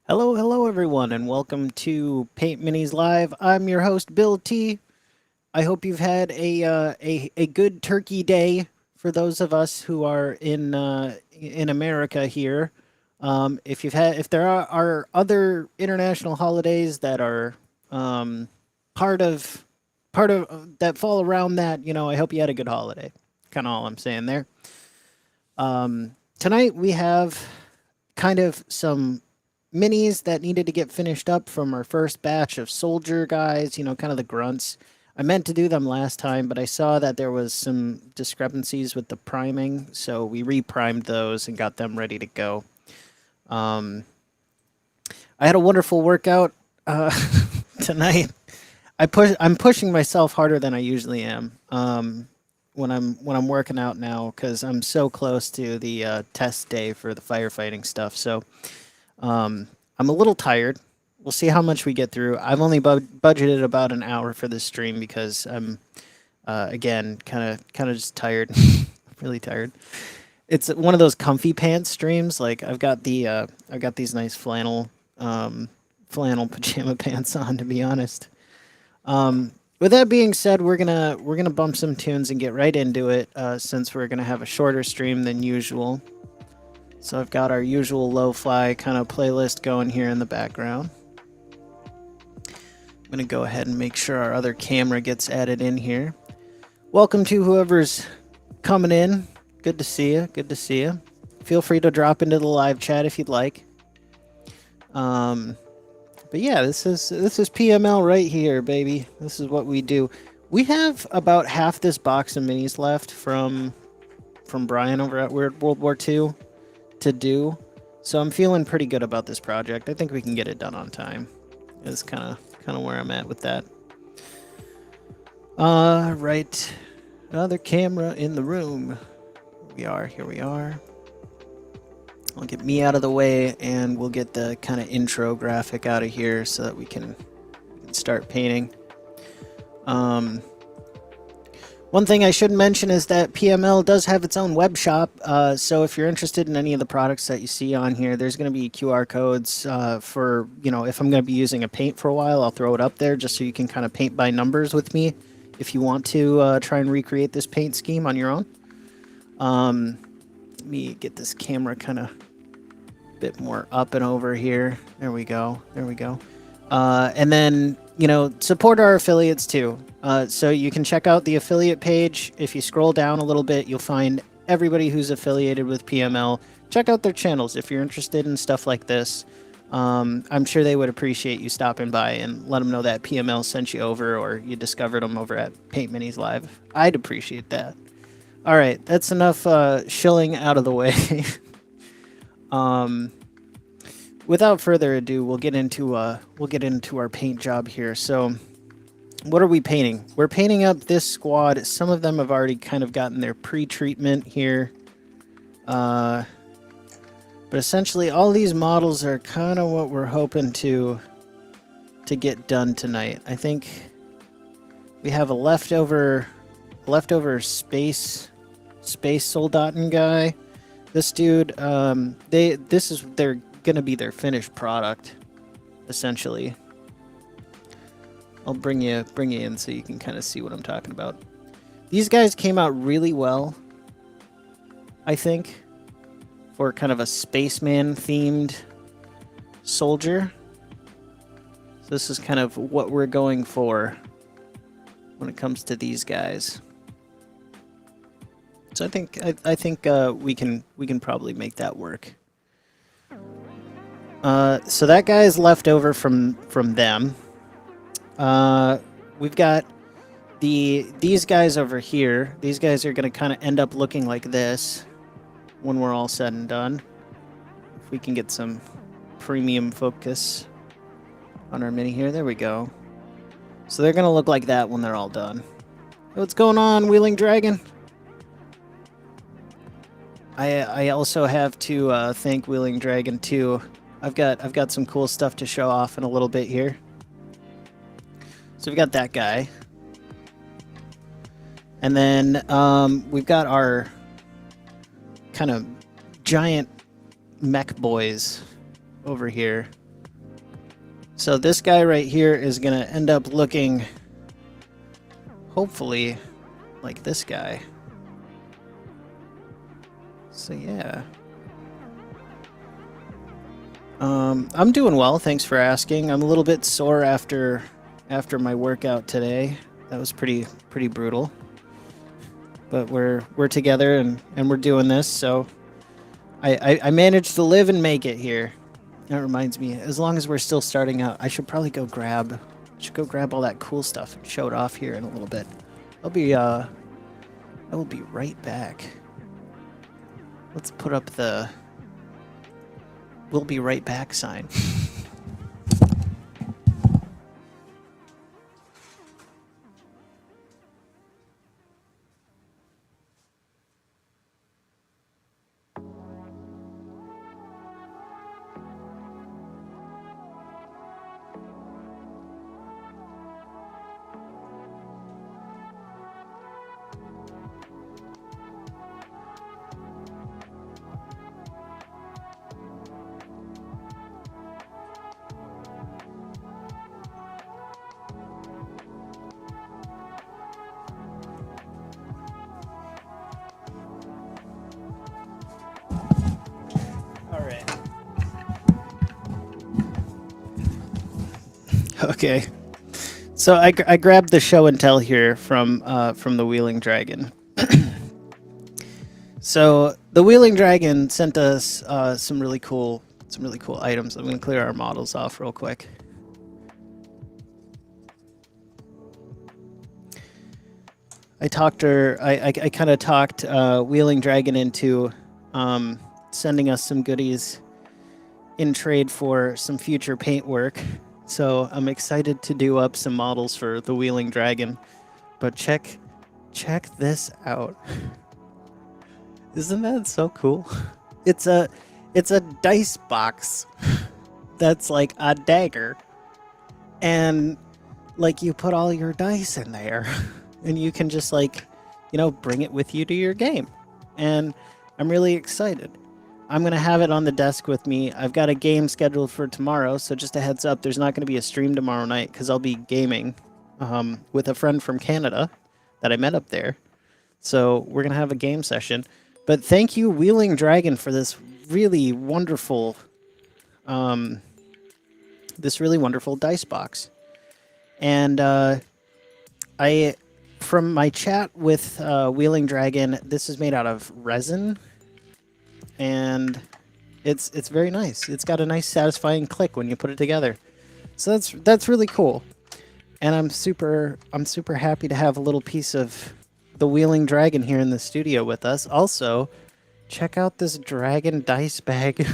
Hello, hello, everyone, and welcome to Paint Minis Live. I'm your host, Bill T. I hope you've had a good Turkey Day for those of us who are in America here. If there are other international holidays that are um, part of that fall around that, I hope you had a good holiday. Kind of all I'm saying there. Tonight we have kind of some minis that needed to get finished up from our first batch of soldier guys, kind of the grunts. I meant to do them last time, but I saw that there was some discrepancies with the priming, so we reprimed those and got them ready to go. Um, I had a wonderful workout tonight. I'm pushing myself harder than I usually am when I'm working out now because I'm so close to the test day for the firefighting stuff. So I'm a little tired. We'll see how much we get through. I've only budgeted about an hour for this stream because I'm again kind of just tired, really tired. It's one of those comfy pants streams. Like I've got these nice flannel pajama pants on. To be honest. With that being said, we're gonna bump some tunes and get right into it. Since we're gonna have a shorter stream than usual. So I've got our usual lo-fi kind of playlist going here in the background. I'm going to go ahead and make sure our other camera gets added in here. Welcome to whoever's coming in. Good to see you. Good to see you. Feel free to drop into the live chat if you'd like. But yeah, this is PML right here, baby. This is what we do. We have about half this box of minis left from Brian over at Weird World War II. To do, so I'm feeling pretty good about this project. I think we can get it done on time. Is kind of where I'm at with that. Right, another camera in the room. Here we are. I'll get me out of the way, and we'll get the kind of intro graphic out of here so that we can start painting. One thing I should mention is that PML does have its own web shop, so if you're interested in any of the products that you see on here, there's going to be QR codes for, if I'm going to be using a paint for a while, I'll throw it up there just so you can kind of paint by numbers with me if you want to try and recreate this paint scheme on your own. Let me get this camera kind of a bit more up and over here. There we go. And then, support our affiliates too. So you can check out the affiliate page. If you scroll down a little bit, you'll find everybody who's affiliated with PML. Check out their channels if you're interested in stuff like this. I'm sure they would appreciate you stopping by and let them know that PML sent you over or you discovered them over at Paint Minis Live. I'd appreciate that. All right, that's enough shilling out of the way. Without further ado, we'll get into our paint job here. So, what are we painting? We're painting up this squad. Some of them have already kind of gotten their pre-treatment here. But essentially, all these models are kind of what we're hoping to get done tonight. I think we have a leftover space Soldaten guy. This dude, they're gonna be their finished product, essentially. I'll bring you in so you can kind of see what I'm talking about. These guys came out really well, I think, for kind of a spaceman themed soldier. So this is kind of what we're going for when it comes to these guys. So I think we can probably make that work. So that guy is left over from them. We've got these guys over here. These guys are going to kind of end up looking like this when we're all said and done. If we can get some premium focus on our mini here. There we go. So they're going to look like that when they're all done. Hey, what's going on, Wheeling Dragon? I also have to thank Wheeling Dragon too. I've got some cool stuff to show off in a little bit here. So we've got that guy. And then we've got our kind of giant mech boys over here. So this guy right here is going to end up looking, hopefully, like this guy. So yeah. I'm doing well, thanks for asking. I'm a little bit sore after my workout today. That was pretty brutal. But we're together and we're doing this, so I managed to live and make it here. That reminds me, as long as we're still starting out, I should probably go grab all that cool stuff and show it off here in a little bit. I will be right back. Let's put up the "we'll be right back" sign. Okay, so I grabbed the show and tell here from the Wheeling Dragon. So the Wheeling Dragon sent us some really cool items. I'm gonna clear our models off real quick. I kind of talked Wheeling Dragon into sending us some goodies in trade for some future paint work. So I'm excited to do up some models for the Wheeling Dragon. But check this out. Isn't that so cool? It's a dice box that's like a dagger. And like you put all your dice in there and you can just like, bring it with you to your game. And I'm really excited. I'm going to have it on the desk with me. I've got a game scheduled for tomorrow, so just a heads up, there's not going to be a stream tomorrow night because I'll be gaming with a friend from Canada that I met up there. So we're going to have a game session. But thank you, Wheeling Dragon, for this really wonderful dice box. And from my chat with Wheeling Dragon, this is made out of resin. And it's very nice. It's got a nice satisfying click when you put it together. So that's really cool. And I'm super happy to have a little piece of the Wheeling Dragon here in the studio with us. Also, check out this dragon dice bag.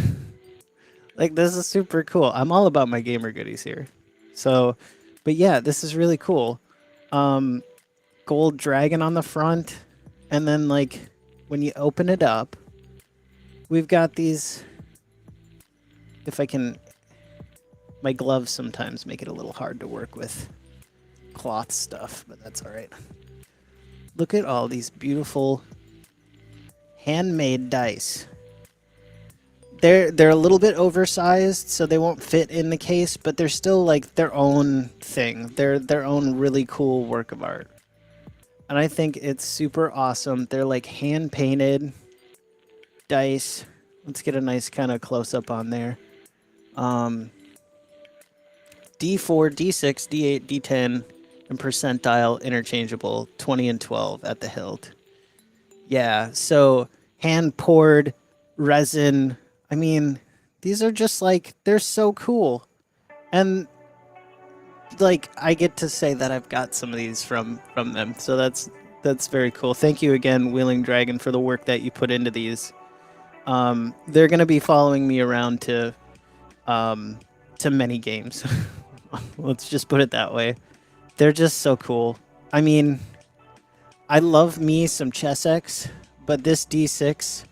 Like, this is super cool. I'm all about my gamer goodies here. So, but yeah, this is really cool. Gold dragon on the front, and then like when you open it up, we've got these, if I can, my gloves sometimes make it a little hard to work with cloth stuff, but that's all right. Look at all these beautiful handmade dice. They're a little bit oversized, so they won't fit in the case, but they're still like their own thing. They're their own really cool work of art. And I think it's super awesome. They're like hand painted dice. Let's get a nice kind of close up on there. D4, D6, D8, D10, and percentile interchangeable, 20 and 12 at the hilt. Yeah, so hand poured resin. I mean, these are just like, they're so cool. And like, I get to say that I've got some of these from them. So that's very cool. Thank you again, Wheeling Dragon, for the work that you put into these. They're going to be following me around to many games. Let's just put it that way. They're just so cool. I mean, I love me some Chessex, but this D6,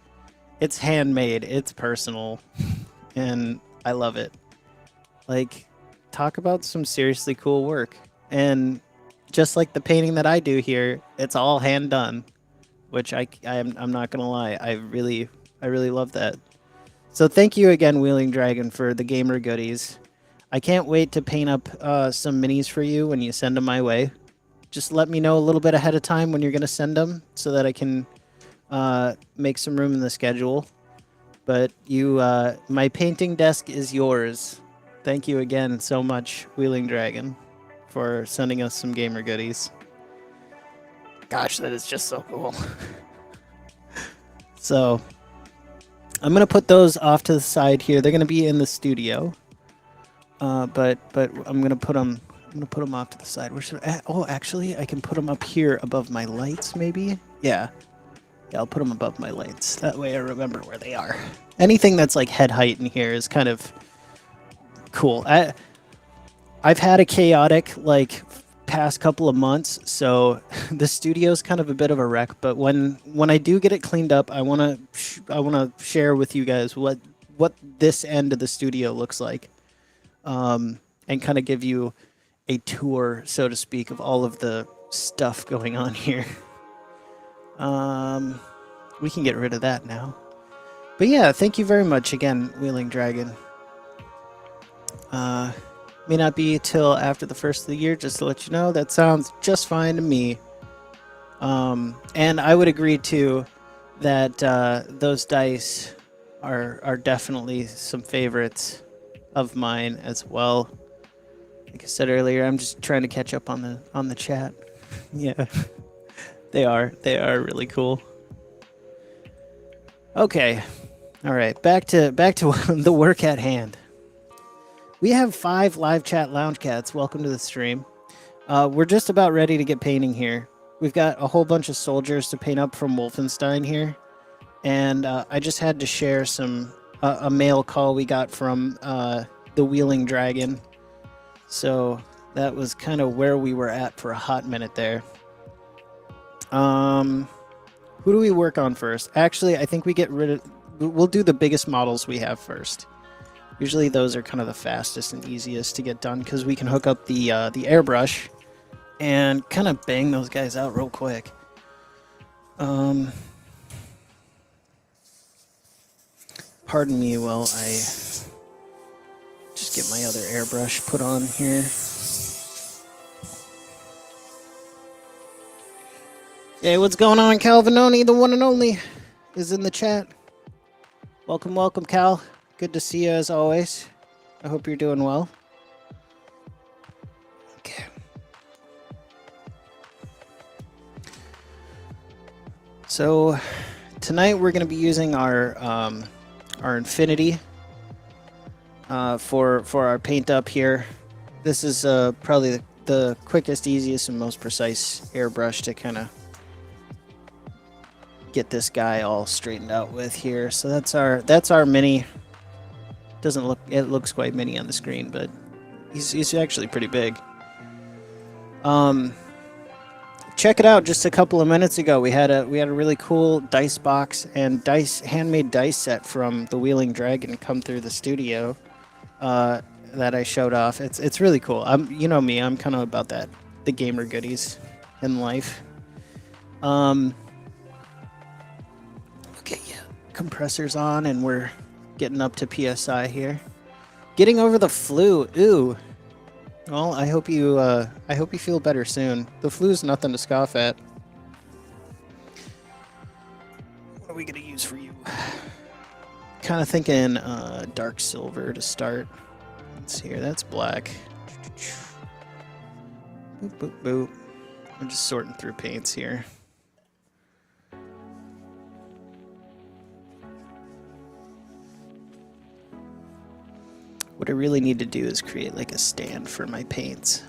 it's handmade, it's personal, and I love it. Like, talk about some seriously cool work. And just like the painting that I do here, it's all hand done, which I'm not gonna lie, I really love that. So thank you again, Wheeling Dragon, for the gamer goodies. I can't wait to paint up some minis for you when you send them my way. Just let me know a little bit ahead of time when you're going to send them so that I can make some room in the schedule. But my painting desk is yours. Thank you again so much, Wheeling Dragon, for sending us some gamer goodies. Gosh, that is just so cool. So, I'm gonna put those off to the side here. They're gonna be in the studio, but I'm gonna put them. Off to the side. Where should I? Oh, actually, I can put them up here above my lights, maybe. Yeah, I'll put them above my lights. That way, I remember where they are. Anything that's like head height in here is kind of cool. I've had a chaotic like past couple of months, so the studio's kind of a bit of a wreck. But when I do get it cleaned up, I wanna share with you guys what this end of the studio looks like, and kind of give you a tour, so to speak, of all of the stuff going on here. We can get rid of that now. But yeah, thank you very much again, Wheeling Dragon. May not be till after the first of the year, just to let you know. That sounds just fine to me. And I would agree too that those dice are definitely some favorites of mine as well. Like I said earlier, I'm just trying to catch up on the chat. Yeah, they are really cool. Okay, all right, back to the work at hand. We have 5 live chat lounge cats. Welcome to the stream. We're just about ready to get painting here. We've got a whole bunch of soldiers to paint up from Wolfenstein here, and I just had to share a mail call we got from the Wheeling Dragon. So that was kind of where we were at for a hot minute there. Who do we work on first? Actually, I think we'll do the biggest models we have first. Usually those are kind of the fastest and easiest to get done because we can hook up the airbrush and kind of bang those guys out real quick. Pardon me while I just get my other airbrush put on here. Hey, what's going on? Calvinoni, the one and only, is in the chat. Welcome, Cal. Good to see you as always. I hope you're doing well. Okay. So tonight we're going to be using our Infinity for our paint up here. This is probably the quickest, easiest, and most precise airbrush to kind of get this guy all straightened out with here. So that's our mini. It looks quite mini on the screen, but he's actually pretty big. Check it out. Just a couple of minutes ago, we had a really cool dice box and handmade dice set from the Wheeling Dragon come through the studio that I showed off. It's really cool. You know me, I'm kind of about that, the gamer goodies in life. Okay, yeah, compressors on, and we're getting up to PSI here. Getting over the flu. Ooh. Well, I hope you feel better soon. The flu's nothing to scoff at. What are we gonna use for you? Kind of thinking dark silver to start. Let's see here. That's black. Boop, boop, boop. I'm just sorting through paints here. What I really need to do is create like a stand for my paints.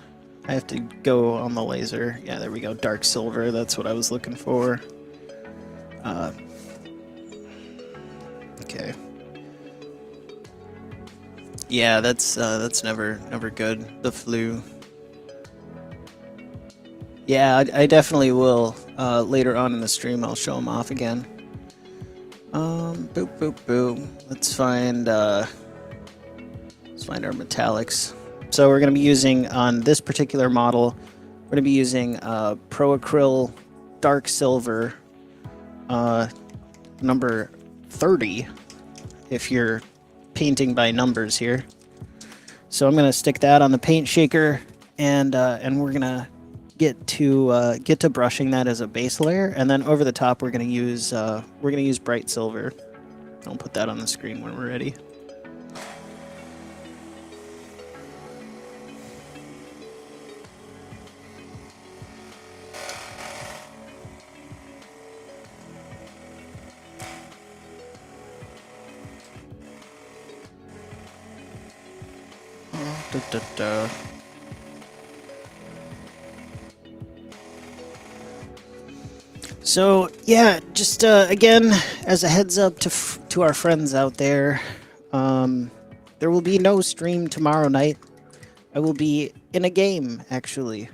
I have to go on the laser. Yeah, there we go. Dark silver. That's what I was looking for. Okay. Yeah, that's never good. The flu. Yeah, I definitely will. Later on in the stream, I'll show them off again. Boop, boop, boop. Let's find our metallics. So we're going to be using, on this particular model, we're going to be using Pro Acryl Dark Silver, number 30, if you're painting by numbers here. So I'm gonna stick that on the paint shaker, and we're gonna get to brushing that as a base layer, and then over the top we're gonna use bright silver. I'll put that on the screen when we're ready. Da, da, da. So yeah, just again, as a heads up to our friends out there, there will be no stream tomorrow night. I will be in a game actually,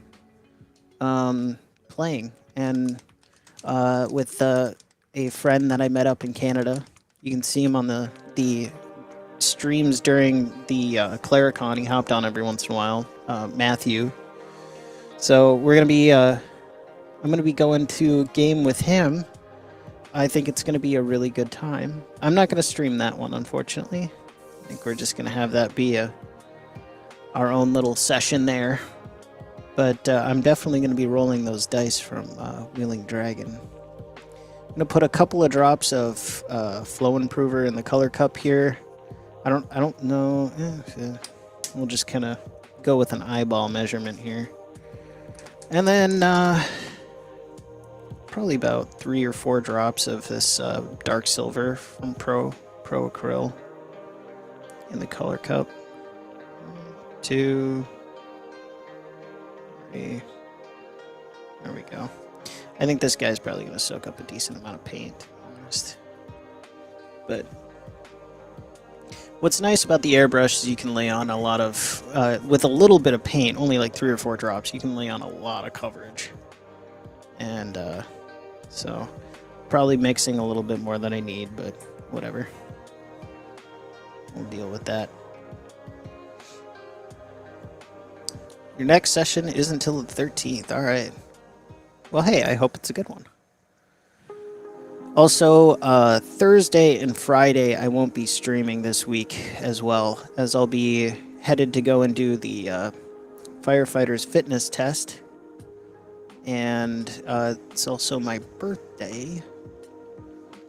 playing, and with a friend that I met up in Canada. You can see him on the streams during the Claricon. He hopped on every once in a while, Matthew. So we're gonna be I'm gonna be going to game with him. I think it's gonna be a really good time. I'm not gonna stream that one, unfortunately. I think we're just gonna have that be our own little session there. But I'm definitely gonna be rolling those dice from Wheeling Dragon. I'm gonna put a couple of drops of Flow Improver in the color cup here. I don't know. We'll just kind of go with an eyeball measurement here, and then probably about 3 or 4 drops of this dark silver from Pro Acryl in the color cup. 2, 3. There we go. I think this guy's probably going to soak up a decent amount of paint, to be honest. But what's nice about the airbrush is you can lay on a lot of, with a little bit of paint, only like 3 or 4 drops, you can lay on a lot of coverage. And so probably mixing a little bit more than I need, but whatever. We'll deal with that. Your next session is until the 13th. All right. Well, hey, I hope it's a good one. Also, Thursday and Friday, I won't be streaming this week as well, as I'll be headed to go and do the firefighter's fitness test. And it's also my birthday.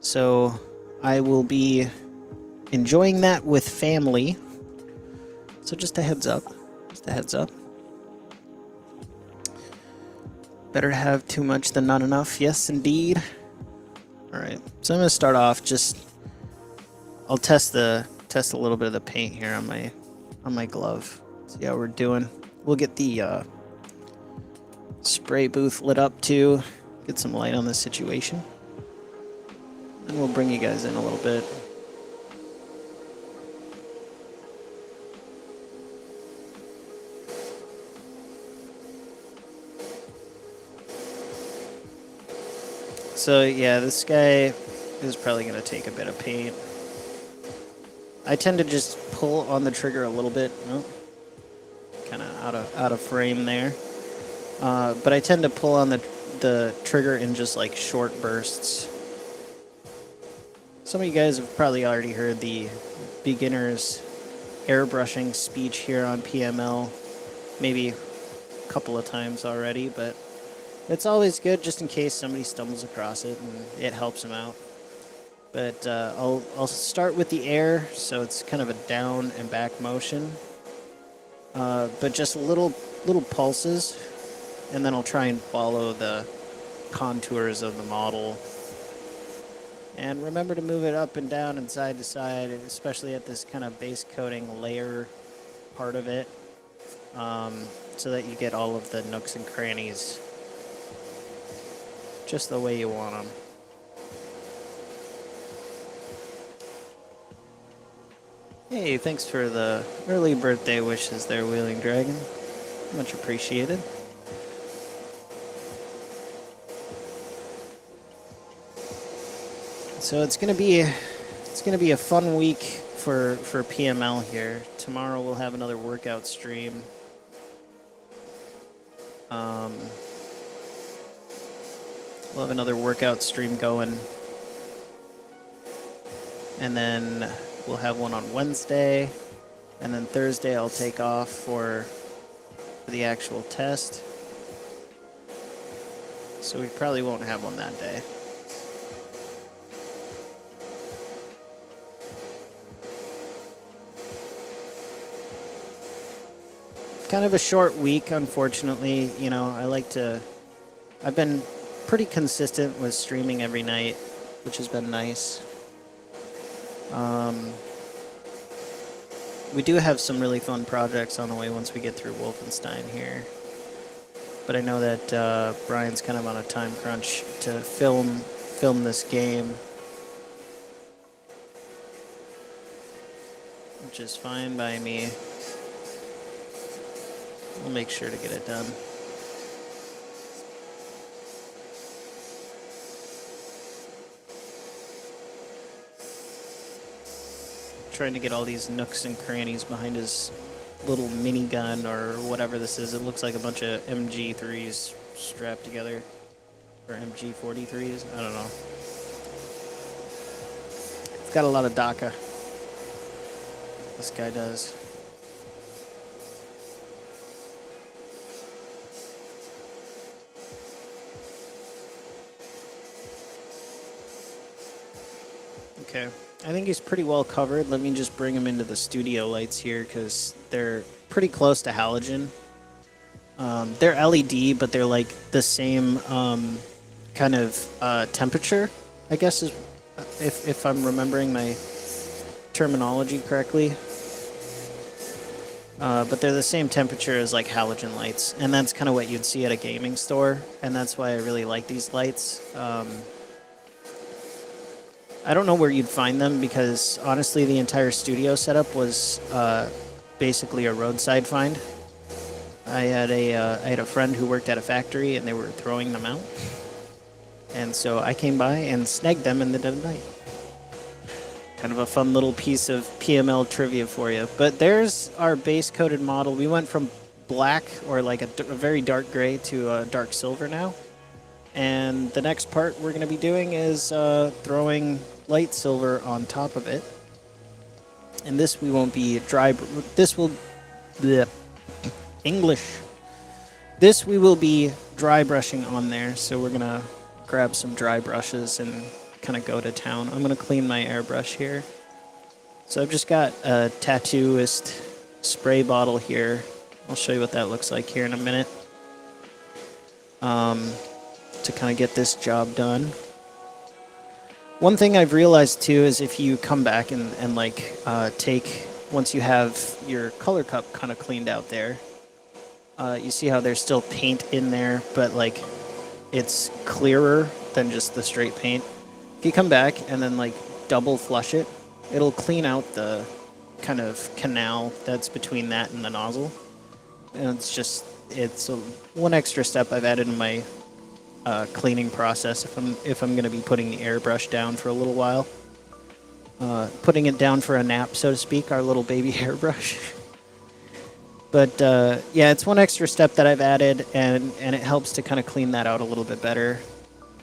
So I will be enjoying that with family. So just a heads up. Just a heads up. Better have too much than not enough. Yes, indeed. Alright, so I'm going to start off I'll test a little bit of the paint here on my glove. See how we're doing. We'll get the spray booth lit up too. Get some light on the situation. And we'll bring you guys in a little bit. So yeah, this guy is probably going to take a bit of paint. I tend to just pull on the trigger a little bit. Oh, kind of out of frame there. But I tend to pull on the trigger in just like short bursts. Some of you guys have probably already heard the beginner's airbrushing speech here on PML, maybe a couple of times already, but it's always good just in case somebody stumbles across it and it helps them out. But I'll start with the air, so it's kind of a down and back motion, but just little pulses, and then I'll try and follow the contours of the model. And remember to move it up and down and side to side, especially at this kind of base coating layer part of it, so that you get all of the nooks and crannies just the way you want them. Hey, thanks for the early birthday wishes there, Wheeling Dragon. Much appreciated. So it's gonna be a fun week for PML here. Tomorrow we'll have another workout stream. We'll have another workout stream going. And then we'll have one on Wednesday. And then Thursday I'll take off for the actual test. So we probably won't have one that day. Kind of a short week, unfortunately. You know, I've been pretty consistent with streaming every night, which has been nice. We do have some really fun projects on the way once we get through Wolfenstein here. But I know that Brian's kind of on a time crunch to film this game, which is fine by me. We'll make sure to get it done. Trying to get all these nooks and crannies behind his little minigun or whatever this is. It looks like a bunch of MG3s strapped together. Or MG43s. I don't know. It's got a lot of DACA. This guy does. Okay. I think he's pretty well covered. Let me just bring him into the studio lights here because they're pretty close to halogen. They're LED, but they're like the same kind of temperature, I guess, is if I'm remembering my terminology correctly. But they're the same temperature as like halogen lights, and that's kind of what you'd see at a gaming store, and that's why I really like these lights. I don't know where you'd find them because honestly the entire studio setup was basically a roadside find. I had a friend who worked at a factory and they were throwing them out. And so I came by and snagged them in the dead of night. Kind of a fun little piece of PML trivia for you. But there's our base coated model. We went from black or like a very dark gray to a dark silver now. And the next part we're going to be doing is throwing light silver on top of it. And this we won't be this will... Bleh, English. This we will be dry brushing on there. So we're going to grab some dry brushes and kind of go to town. I'm going to clean my airbrush here. So I've just got a Tattooist spray bottle here. I'll show you what that looks like here in a minute. To kind of get this job done. One thing I've realized too is if you come back and like take, once you have your color cup kind of cleaned out there, you see how there's still paint in there, but like it's clearer than just the straight paint. If you come back and then like double flush it, it'll clean out the kind of canal that's between that and the nozzle. And it's one extra step I've added in my cleaning process if I'm going to be putting the airbrush down for a little while. Putting it down for a nap, so to speak, our little baby hairbrush. But yeah, it's one extra step that I've added, and it helps to kind of clean that out a little bit better.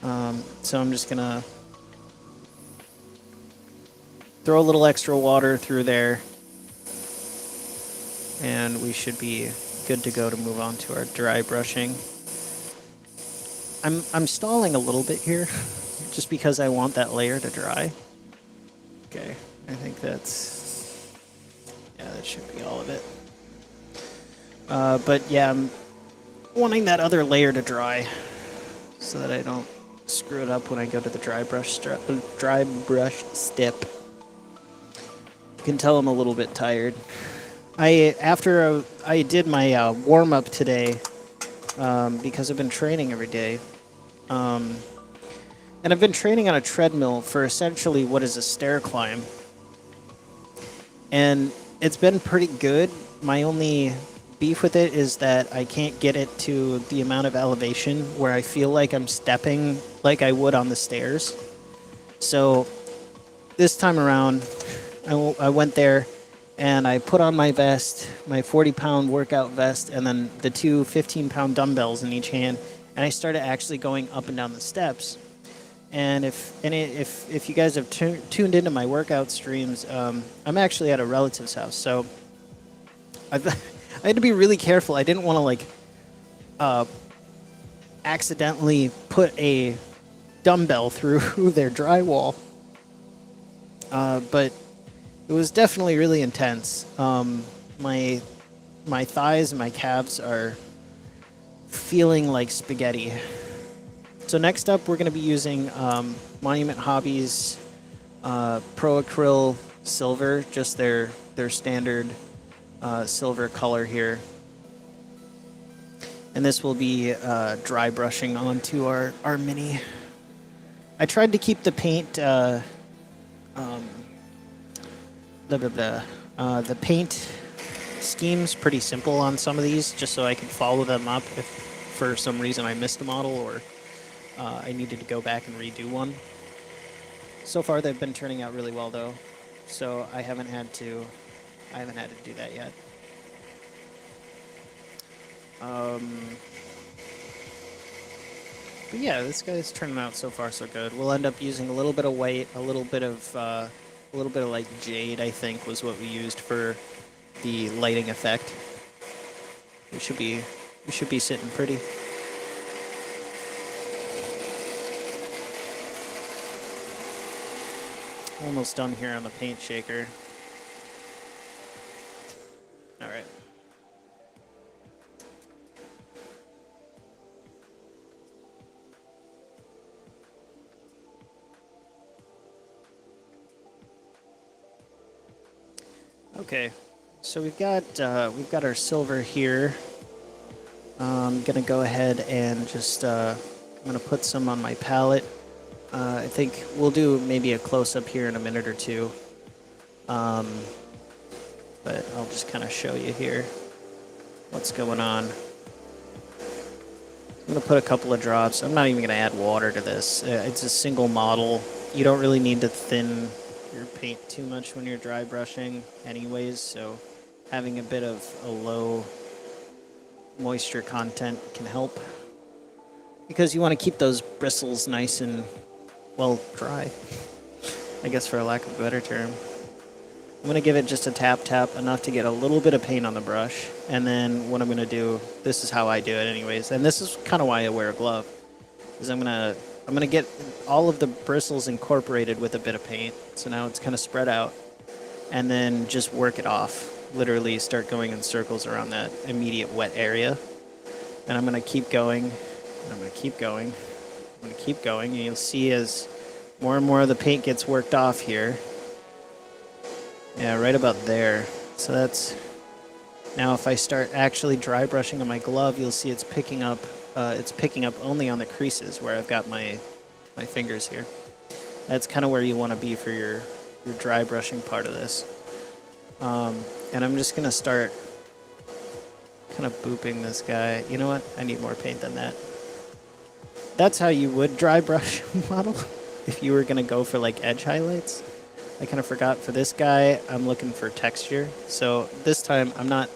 So I'm just going to throw a little extra water through there, and we should be good to go to move on to our dry brushing. I'm stalling a little bit here, just because I want that layer to dry. Okay, I think that should be all of it. But yeah, I'm wanting that other layer to dry, so that I don't screw it up when I go to the dry brush step. You can tell I'm a little bit tired. After I did my warm up today. Because I've been training every day. And I've been training on a treadmill for essentially what is a stair climb. And it's been pretty good. My only beef with it is that I can't get it to the amount of elevation where I feel like I'm stepping like I would on the stairs. So this time around, I went there and I put on my vest, my 40-pound workout vest, and then the two 15-pound dumbbells in each hand, and I started actually going up and down the steps. And if you guys have tuned into my workout streams, I'm actually at a relative's house, so I had to be really careful. I didn't want to like accidentally put a dumbbell through their drywall. But it was definitely really intense. My thighs and my calves are feeling like spaghetti. So next up, we're going to be using Monument Hobbies Pro Acryl Silver, just their standard silver color here. And this will be dry brushing onto our mini. I tried to keep the paint, the paint schemes pretty simple on some of these, just so I could follow them up if for some reason I missed a model or I needed to go back and redo one. So far, they've been turning out really well, though, so I haven't had to do that yet. But yeah, this guy's turning out so far so good. We'll end up using a little bit of white, a little bit of like jade, I think, was what we used for the lighting effect. We should be sitting pretty. Almost done here on the paint shaker. All right. Okay, so we've got our silver here. I'm gonna go ahead and just I'm gonna put some on my palette. I think we'll do maybe a close-up here in a minute or two. But I'll just kind of show you here what's going on. I'm going to put a couple of drops. I'm not even going to add water to this. It's a single model. You don't really need to thin your paint too much when you're dry brushing anyways, so having a bit of a low moisture content can help. Because you want to keep those bristles nice and, well, dry, I guess, for a lack of a better term. I'm going to give it just a tap, enough to get a little bit of paint on the brush. And then what I'm going to do, this is how I do it anyways, and this is kind of why I wear a glove, is I'm going to get all of the bristles incorporated with a bit of paint. So now it's kind of spread out. And then just work it off. Literally start going in circles around that immediate wet area. And I'm going to keep going, and I'm going to keep going. I'm going to keep going, and you'll see as more and more of the paint gets worked off here. Yeah, right about there. So that's... Now if I start actually dry brushing on my glove, you'll see it's picking up only on the creases where I've got my fingers here. That's kind of where you want to be for your dry brushing part of this. And I'm just going to start kind of booping this guy. You know what? I need more paint than that. That's how you would dry brush a model if you were going to go for like edge highlights. I kind of forgot for this guy, I'm looking for texture. So this time I'm not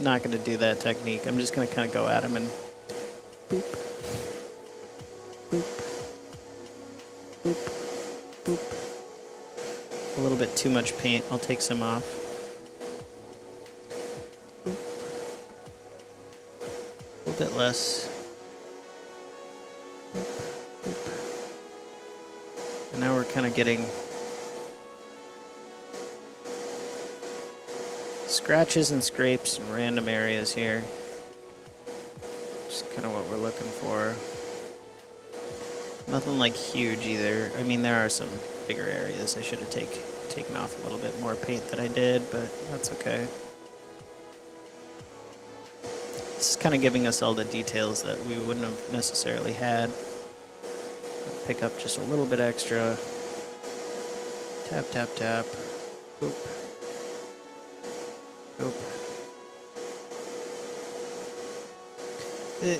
going to do that technique. I'm just going to kind of go at him and boop, boop, boop, boop. A little bit too much paint. I'll take some off. Boop. A little bit less. Boop, boop. And now we're kind of getting scratches and scrapes in random areas here. Just kind of what we're looking for. Nothing like huge either. I mean, there are some bigger areas I should have taken off a little bit more paint than I did, but that's okay. This is kind of giving us all the details that we wouldn't have necessarily had. Pick up just a little bit extra. Tap, tap, tap. Boop. Boop.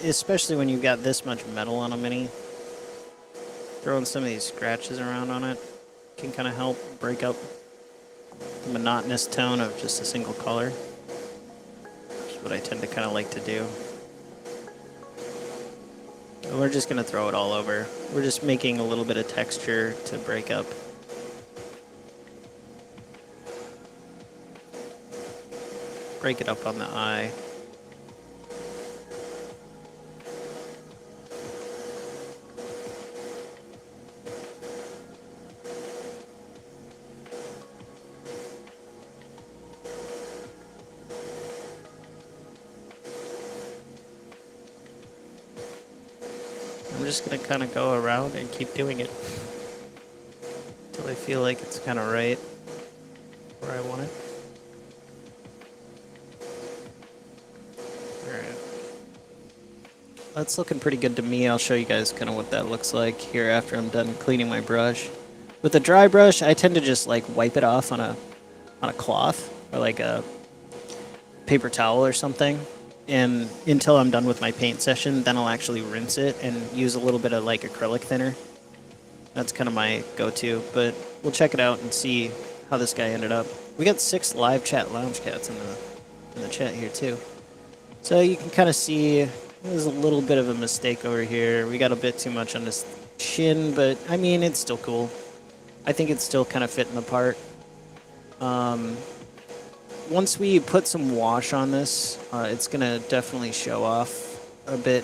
Especially when you've got this much metal on a mini. Throwing some of these scratches around on it can kind of help break up the monotonous tone of just a single color. Which is what I tend to kind of like to do. And we're just going to throw it all over. We're just making a little bit of texture to break up. break it up on the eye. I'm just going to kind of go around and keep doing it until I feel like it's kind of right where I want it. Alright. That's looking pretty good to me. I'll show you guys kind of what that looks like here after I'm done cleaning my brush. With a dry brush, I tend to just like wipe it off on a cloth or like a paper towel or something. And until I'm done with my paint session, then I'll actually rinse it and use a little bit of like acrylic thinner. That's kind of my go-to, but we'll check it out and see how this guy ended up. We got 6 live chat lounge cats in the chat here too. So you can kind of see there's a little bit of a mistake over here. We got a bit too much on this chin, but I mean, it's still cool. I think it's still kind of fitting the part. Once we put some wash on this, it's gonna definitely show off a bit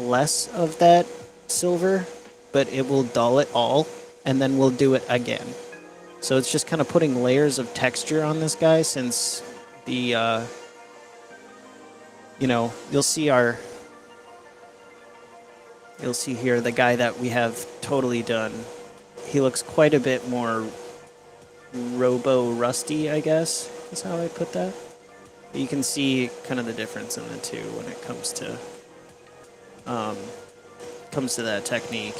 less of that silver, but it will dull it all, and then we'll do it again. So it's just kind of putting layers of texture on this guy, since the you know, you'll see here the guy that we have totally done. He looks quite a bit more robo-rusty, I guess, is how I put that. But you can see kind of the difference in the two when it comes to that technique.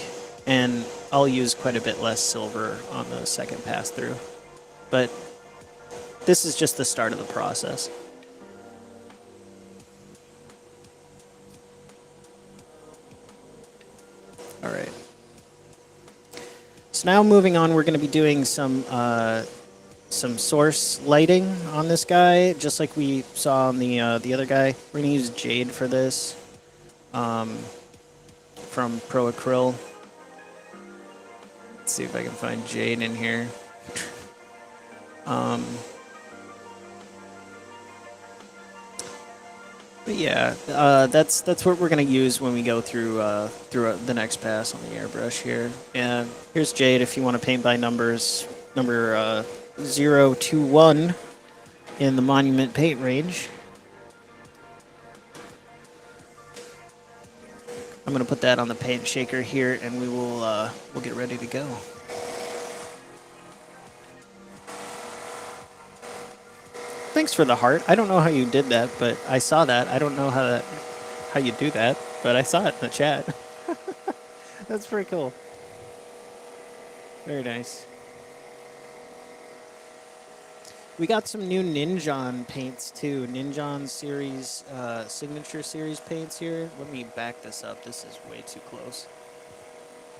And I'll use quite a bit less silver on the second pass through. But this is just the start of the process. All right. So now moving on, we're going to be doing some source lighting on this guy, just like we saw on the other guy. We're going to use Jade for this, from Pro Acryl. Let's see if I can find Jade in here. But yeah, that's what we're gonna use when we go through the next pass on the airbrush here. And here's Jade if you want to paint by numbers, number 0 to 1 in the Monument paint range. I'm gonna put that on the paint shaker here, and we'll get ready to go. Thanks for the heart. I don't know how you did that, but I saw that. I don't know how you do that, but I saw it in the chat. That's pretty cool. Very nice. We got some new Ninjon paints too. Ninjon series, signature series paints here. Let me back this up. This is way too close.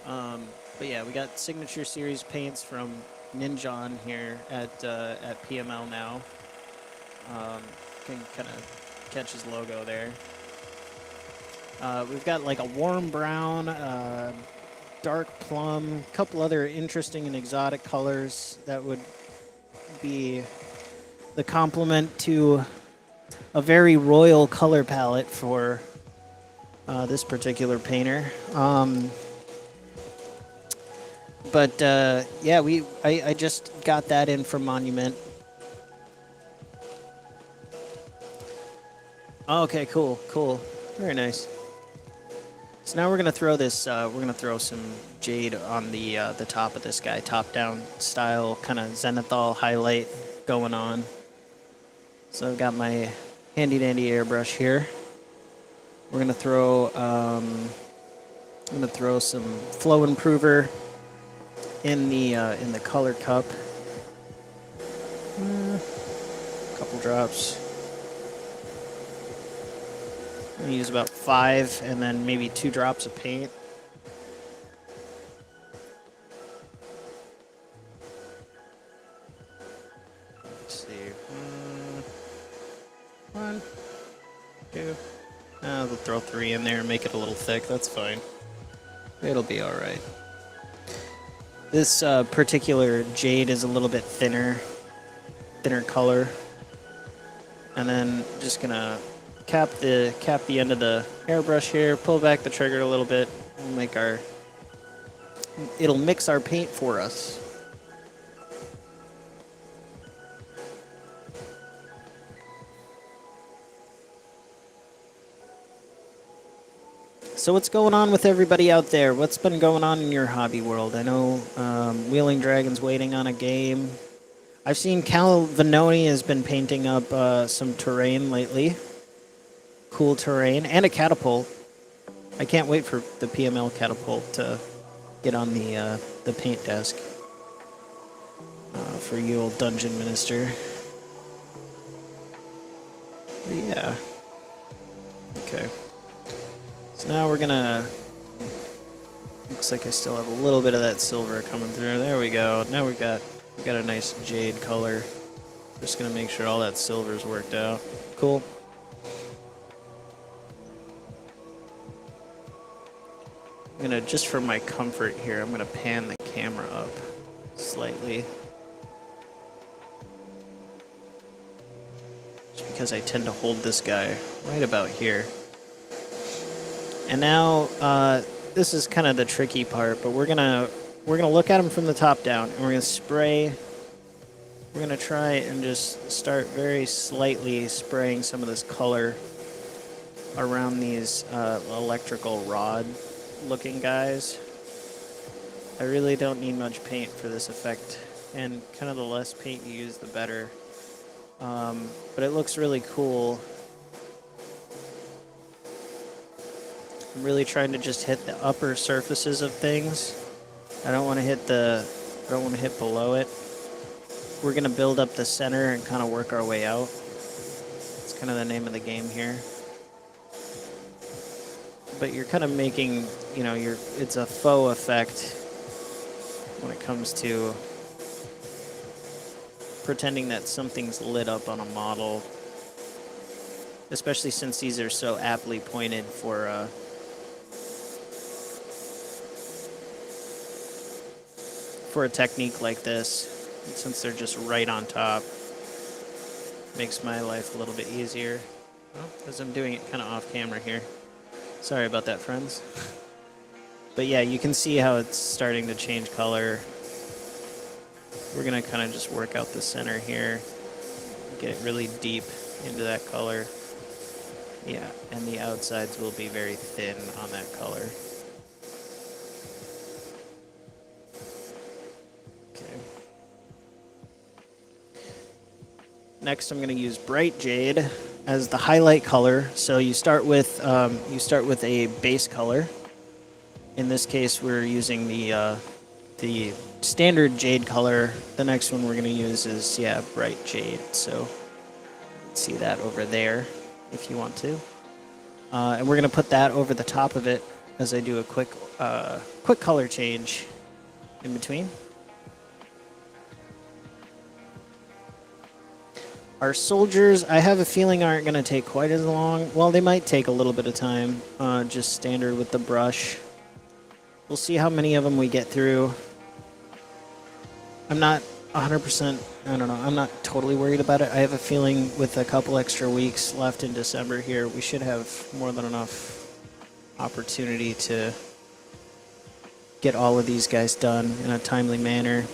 But yeah, we got signature series paints from Ninjon here at PML now. Can kind of catch his logo there. We've got like a warm brown, dark plum, a couple other interesting and exotic colors that would be the complement to a very royal color palette for this particular painter. But yeah, I just got that in from Monument. Okay, cool. Very nice. So now we're gonna throw this. We're gonna throw some Jade on the top of this guy, top-down style, kind of zenithal highlight going on. So I've got my handy-dandy airbrush here. We're gonna throw. I'm gonna throw some flow improver in the color cup. A couple drops. I'm gonna use about 5 and then maybe 2 drops of paint. Let's see. 1, 2. We'll throw 3 in there and make it a little thick. That's fine. It'll be all right. This particular Jade is a little bit thinner color. And then just gonna cap the end of the airbrush here, pull back the trigger a little bit, and it'll mix our paint for us. So what's going on with everybody out there? What's been going on in your hobby world? I know Wheeling Dragon's waiting on a game. I've seen Cal Vanoni has been painting up some terrain lately. Cool terrain. And a catapult. I can't wait for the PML catapult to get on the paint desk. For you old dungeon minister. But yeah. Okay. So now we're gonna... Looks like I still have a little bit of that silver coming through. There we go. Now we got a nice jade color. Just gonna make sure all that silver's worked out. Cool. I'm gonna, just for my comfort here, I'm gonna pan the camera up slightly. Just because I tend to hold this guy right about here. And now, this is kind of the tricky part, but we're gonna look at him from the top down, and we're gonna spray. We're gonna try and just start very slightly spraying some of this color around these electrical rod-looking guys. I really don't need much paint for this effect, and kind of the less paint you use, the better. But it looks really cool. I'm really trying to just hit the upper surfaces of things. I don't want to hit below it. We're going to build up the center and kind of work our way out. It's kind of the name of the game here. But you're kind of making, it's a faux effect when it comes to pretending that something's lit up on a model. Especially since these are so aptly pointed for a technique like this, since they're just right on top. Makes my life a little bit easier. Well, as I'm doing it kind of off camera here. Sorry about that, friends. But yeah, you can see how it's starting to change color. We're gonna kind of just work out the center here. Get it really deep into that color. Yeah, and the outsides will be very thin on that color. Next, I'm going to use Bright Jade as the highlight color. So you start with a base color. In this case, we're using the standard jade color. The next one we're going to use is Bright Jade. So see that over there, if you want to. And we're going to put that over the top of it as I do a quick color change in between. Our soldiers, I have a feeling, aren't going to take quite as long. Well, they might take a little bit of time, just standard with the brush. We'll see how many of them we get through. I'm not 100%, I don't know, I'm not totally worried about it. I have a feeling with a couple extra weeks left in December here, we should have more than enough opportunity to get all of these guys done in a timely manner.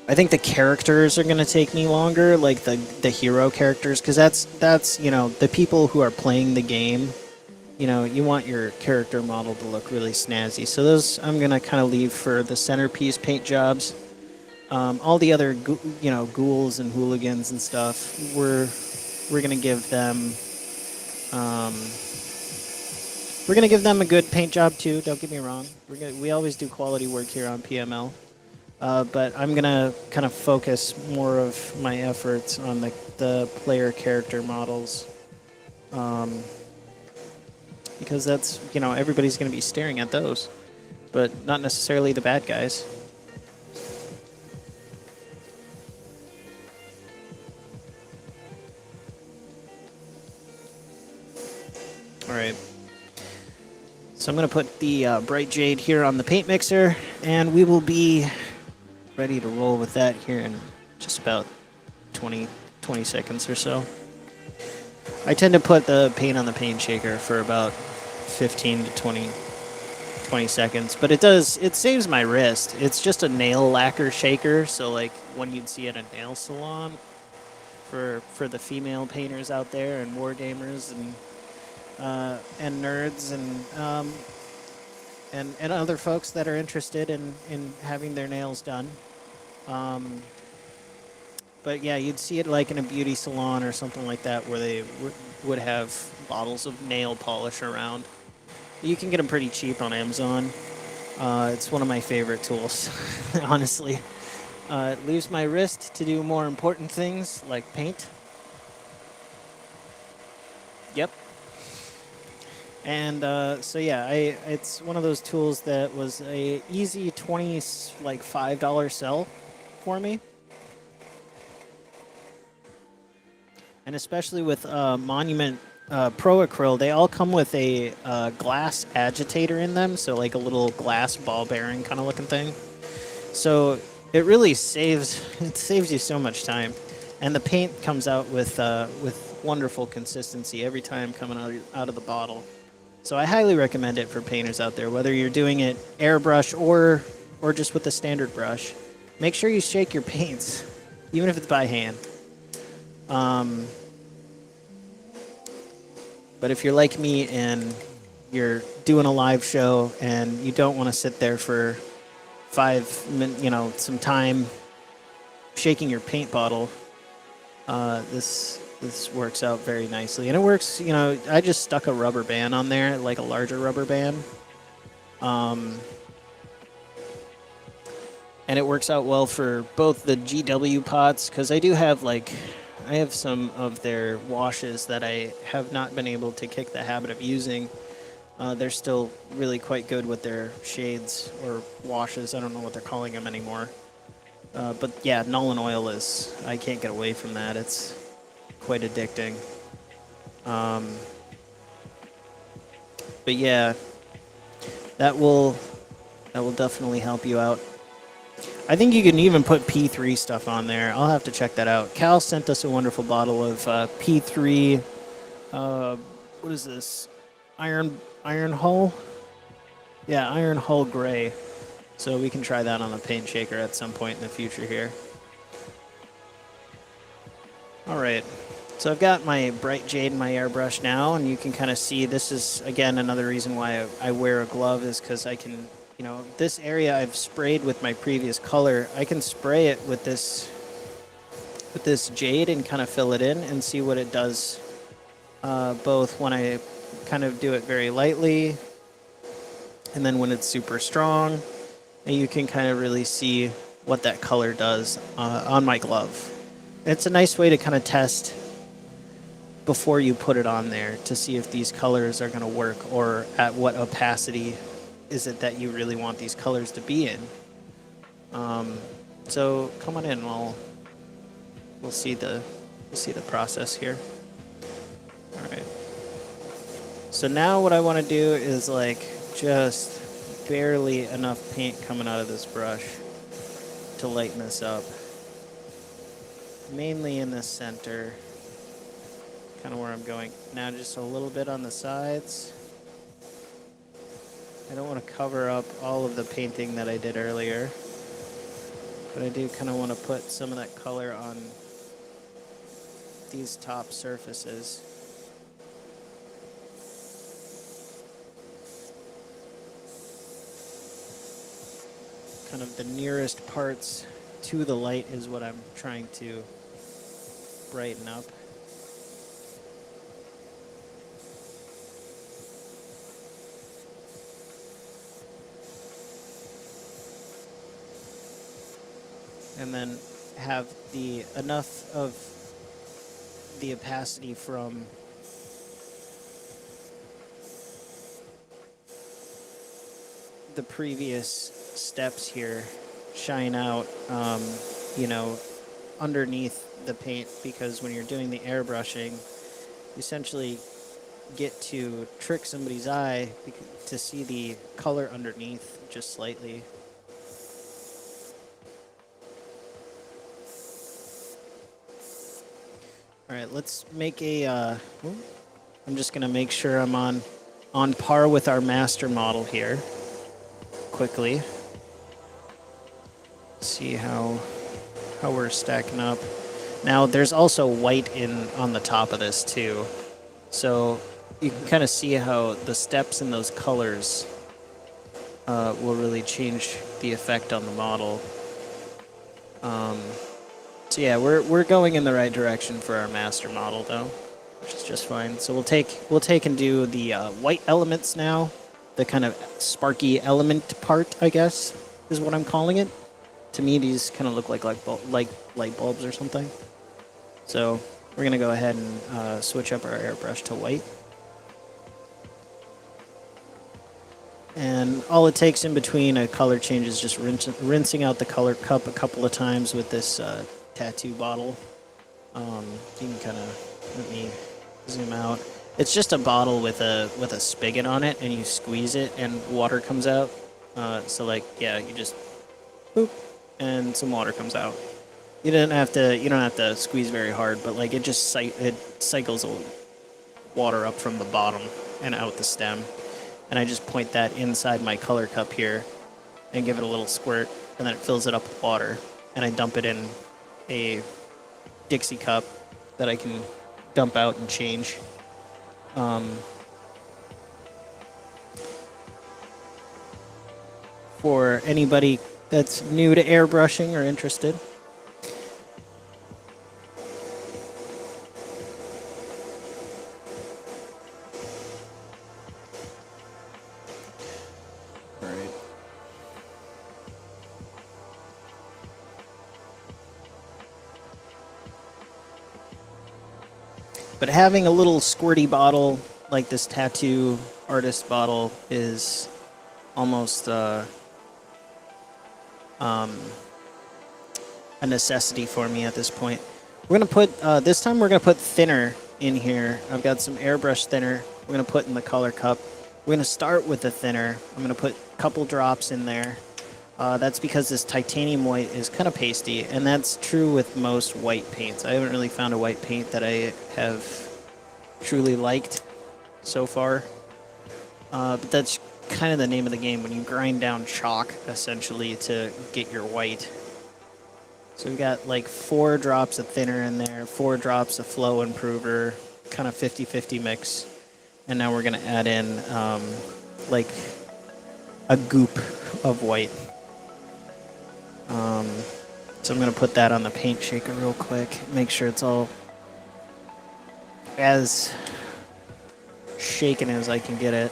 I think the characters are going to take me longer, like the hero characters, because that's the people who are playing the game. You want your character model to look really snazzy. So those I'm going to kind of leave for the centerpiece paint jobs. All the other ghouls and hooligans and stuff, we're going to give them a good paint job too. Don't get me wrong. We always do quality work here on PML. But I'm going to kind of focus more of my efforts on the player character models. Because that's, everybody's going to be staring at those. But not necessarily the bad guys. Alright. So I'm going to put the Bright Jade here on the paint mixer. And we will be ready to roll with that here in just about 20 20 seconds or so. I tend to put the paint on the paint shaker for about 15 to 20 seconds, but it saves my wrist. It's just a nail lacquer shaker, so like one you'd see at a nail salon for the female painters out there and war gamers and nerds and other folks that are interested in having their nails done. But yeah, you'd see it like in a beauty salon or something like that where they would have bottles of nail polish around. You can get them pretty cheap on Amazon. It's one of my favorite tools, honestly. It leaves my wrist to do more important things like paint. Yep. And so yeah, it's one of those tools that was a easy $5 sell for me. And especially with Monument Pro Acryl, they all come with a glass agitator in them, so like a little glass ball bearing kind of looking thing. So it really saves you so much time, and the paint comes out with wonderful consistency every time coming out of the bottle. So I highly recommend it for painters out there, whether you're doing it airbrush or just with a standard brush. Make sure you shake your paints, even if it's by hand. But if you're like me and you're doing a live show and you don't want to sit there for 5 minutes, some time shaking your paint bottle, this works out very nicely. And it works, I just stuck a rubber band on there, like a larger rubber band. And it works out well for both the GW pots, because I have some of their washes that I have not been able to kick the habit of using. They're still really quite good with their shades or washes. I don't know what they're calling them anymore. But yeah, Null and Oil I can't get away from that. It's quite addicting. But yeah, that will definitely help you out. I think you can even put P3 stuff on there. I'll have to check that out. Cal sent us a wonderful bottle of P3. What is this? Iron Hull? Yeah, Iron Hull Gray. So we can try that on a paint shaker at some point in the future here. All right. So I've got my Bright Jade in my airbrush now, and you can kind of see this is, again, another reason why I wear a glove is because I can, this area I've sprayed with my previous color, I can spray it with this jade and kind of fill it in and see what it does, both when I kind of do it very lightly and then when it's super strong. And you can kind of really see what that color does on my glove. It's a nice way to kind of test before you put it on there to see if these colors are going to work, or at what opacity is it that you really want these colors to be in. So come on in, we'll see the process here. All right. So now what I want to do is just barely enough paint coming out of this brush to lighten this up. Mainly in the center, kind of where I'm going. Now just a little bit on the sides. I don't want to cover up all of the painting that I did earlier, but I do kind of want to put some of that color on these top surfaces. Kind of the nearest parts to the light is what I'm trying to brighten up. And then have enough of the opacity from the previous steps here shine out, underneath the paint, because when you're doing the airbrushing, you essentially get to trick somebody's eye to see the color underneath just slightly. All right, let's make a. I'm just gonna make sure I'm on par with our master model here. Quickly, see how we're stacking up. Now, there's also white on the top of this too, so you can kind of see how the steps in those colors will really change the effect on the model. So yeah, we're going in the right direction for our master model though, which is just fine. So we'll take and do the white elements now, the kind of sparky element part, I guess, is what I'm calling it. To me, these kind of look like light bulbs or something. So we're gonna go ahead and switch up our airbrush to white. And all it takes in between a color change is just rinsing out the color cup a couple of times with this tattoo bottle. You can kind of, let me zoom out. It's just a bottle with a spigot on it, and you squeeze it, and water comes out. So like, yeah, you just boop, and some water comes out. You don't have to squeeze very hard, but like it just it cycles water up from the bottom and out the stem. And I just point that inside my color cup here and give it a little squirt, and then it fills it up with water. And I dump it in a Dixie cup that I can dump out and change. For anybody that's new to airbrushing or interested. But having a little squirty bottle like this tattoo artist bottle is almost a necessity for me at this point. We're gonna put this time we're gonna put thinner in here. I've got some airbrush thinner. We're gonna put in the color cup. We're gonna start with the thinner. I'm gonna put a couple drops in there. That's because this titanium white is kind of pasty, and that's true with most white paints. I haven't really found a white paint that I have truly liked so far. But that's kind of the name of the game when you grind down chalk, essentially, to get your white. So we've got like 4 drops of thinner in there, 4 drops of flow improver, kind of 50-50 mix. And now we're going to add in like a goop of white. So I'm going to put that on the paint shaker real quick. Make sure it's all as shaken as I can get it.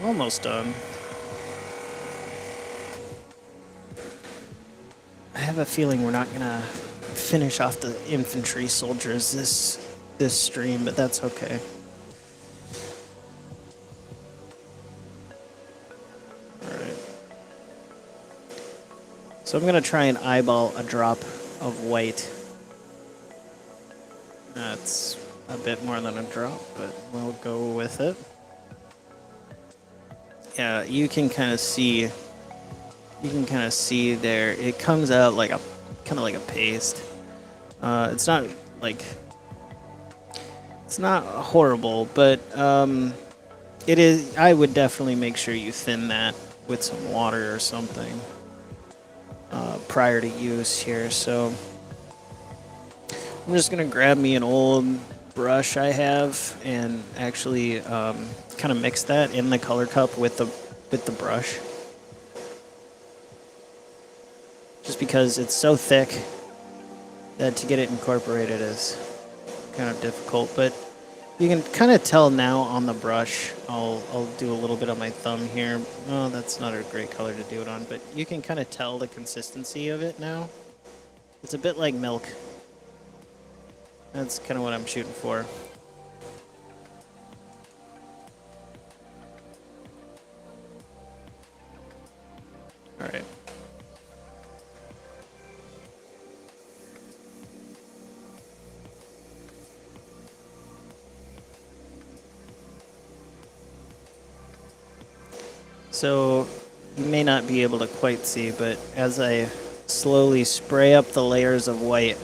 Almost done. I have a feeling we're not gonna finish off the infantry soldiers this stream, but that's okay. Alright. So I'm gonna try and eyeball a drop of white. That's a bit more than a drop, but we'll go with it. Yeah, you can kind of see there. It comes out like kind of like a paste. It's not horrible, but it is. I would definitely make sure you thin that with some water or something prior to use here. So I'm just gonna grab me an old brush I have and actually kind of mix that in the color cup with the brush, just because it's so thick that to get it incorporated is kind of difficult. But you can kind of tell now on the brush. I'll do a little bit on my thumb here. Oh, that's not a great color to do it on, but you can kind of tell the consistency of it now. It's a bit like milk. That's kind of what I'm shooting for. All right. So you may not be able to quite see, but as I slowly spray up the layers of white,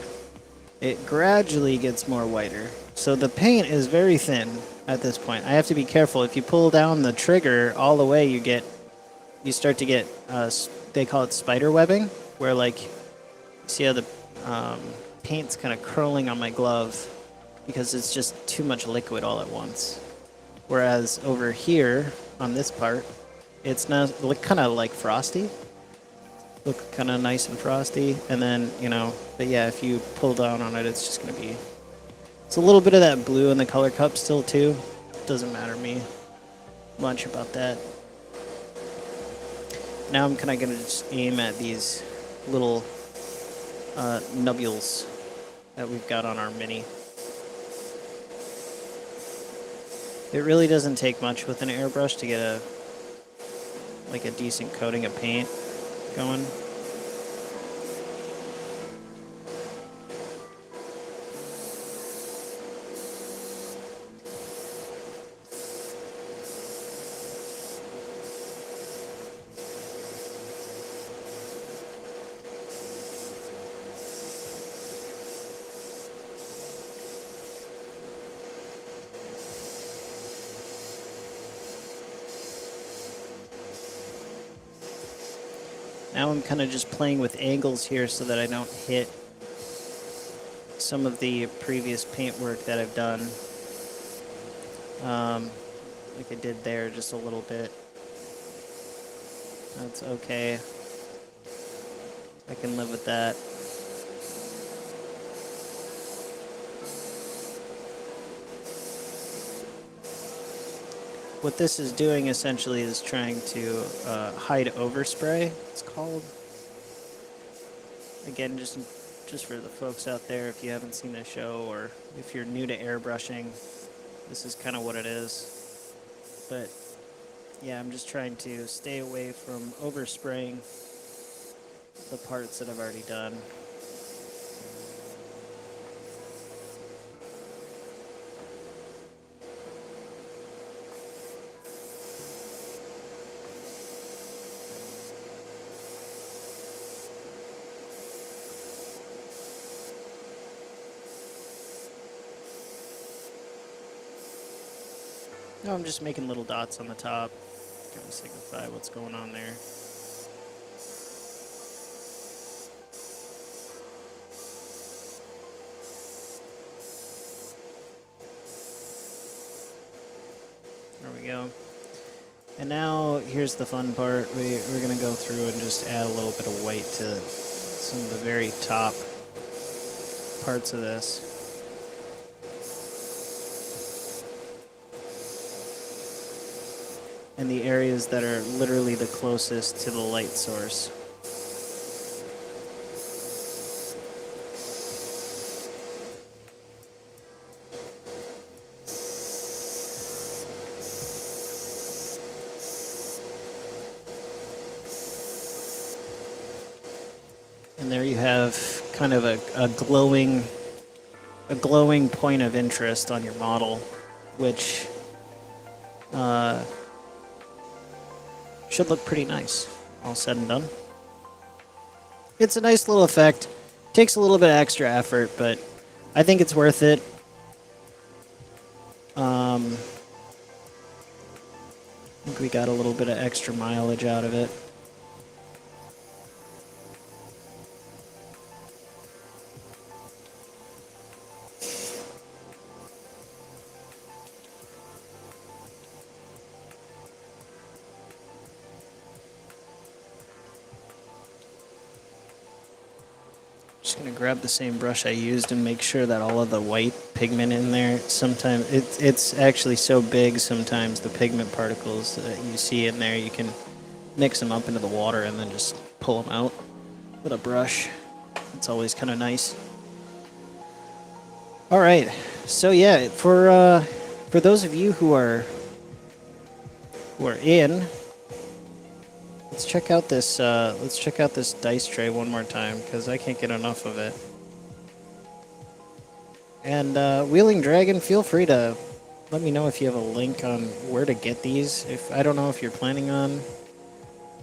it gradually gets more whiter. So the paint is very thin at this point. I have to be careful. If you pull down the trigger all the way, you start to get, they call it spider webbing, where like, see how the paint's kind of curling on my glove because it's just too much liquid all at once. Whereas over here on this part, it's not look kind of like frosty. Look kind of nice and frosty. And then, but yeah, if you pull down on it, it's just going to be, it's a little bit of that blue in the color cup still too. Doesn't matter to me much about that. Now I'm kind of going to just aim at these little nubules that we've got on our Mini. It really doesn't take much with an airbrush to get a decent coating of paint going. Now I'm kind of just playing with angles here so that I don't hit some of the previous paint work that I've done. Like I did there just a little bit. That's okay. I can live with that. What this is doing essentially is trying to hide overspray, it's called. Again, just for the folks out there, if you haven't seen the show or if you're new to airbrushing, this is kind of what it is. But yeah, I'm just trying to stay away from overspraying the parts that I've already done. No, I'm just making little dots on the top, kind of signify what's going on there. There we go. And now here's the fun part. We're going to go through and just add a little bit of white to some of the very top parts of this. And the areas that are literally the closest to the light source. And there you have kind of a glowing point of interest on your model, which should look pretty nice, all said and done. It's a nice little effect. Takes a little bit of extra effort, but I think it's worth it. I think we got a little bit of extra mileage out of it. Just gonna grab the same brush I used and make sure that all of the white pigment in there, sometimes it's actually so big sometimes the pigment particles that you see in there, you can mix them up into the water and then just pull them out with a brush. It's always kind of nice. All right, so yeah, for those of you who are in, let's check out this dice tray one more time because I can't get enough of it. And Wheeling Dragon, feel free to let me know if you have a link on where to get these. If I don't know if you're planning on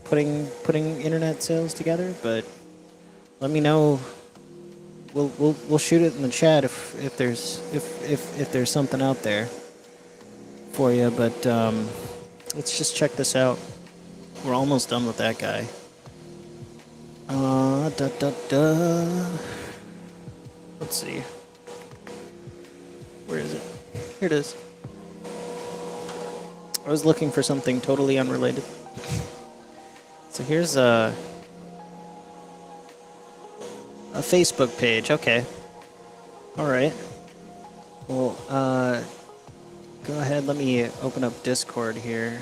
putting internet sales together, but let me know. We'll shoot it in the chat if there's something out there for you. But let's just check this out. We're almost done with that guy. Da, da, da. Let's see. Where is it? Here it is. I was looking for something totally unrelated. So here's a Facebook page. Okay. All right. Well, go ahead. Let me open up Discord here.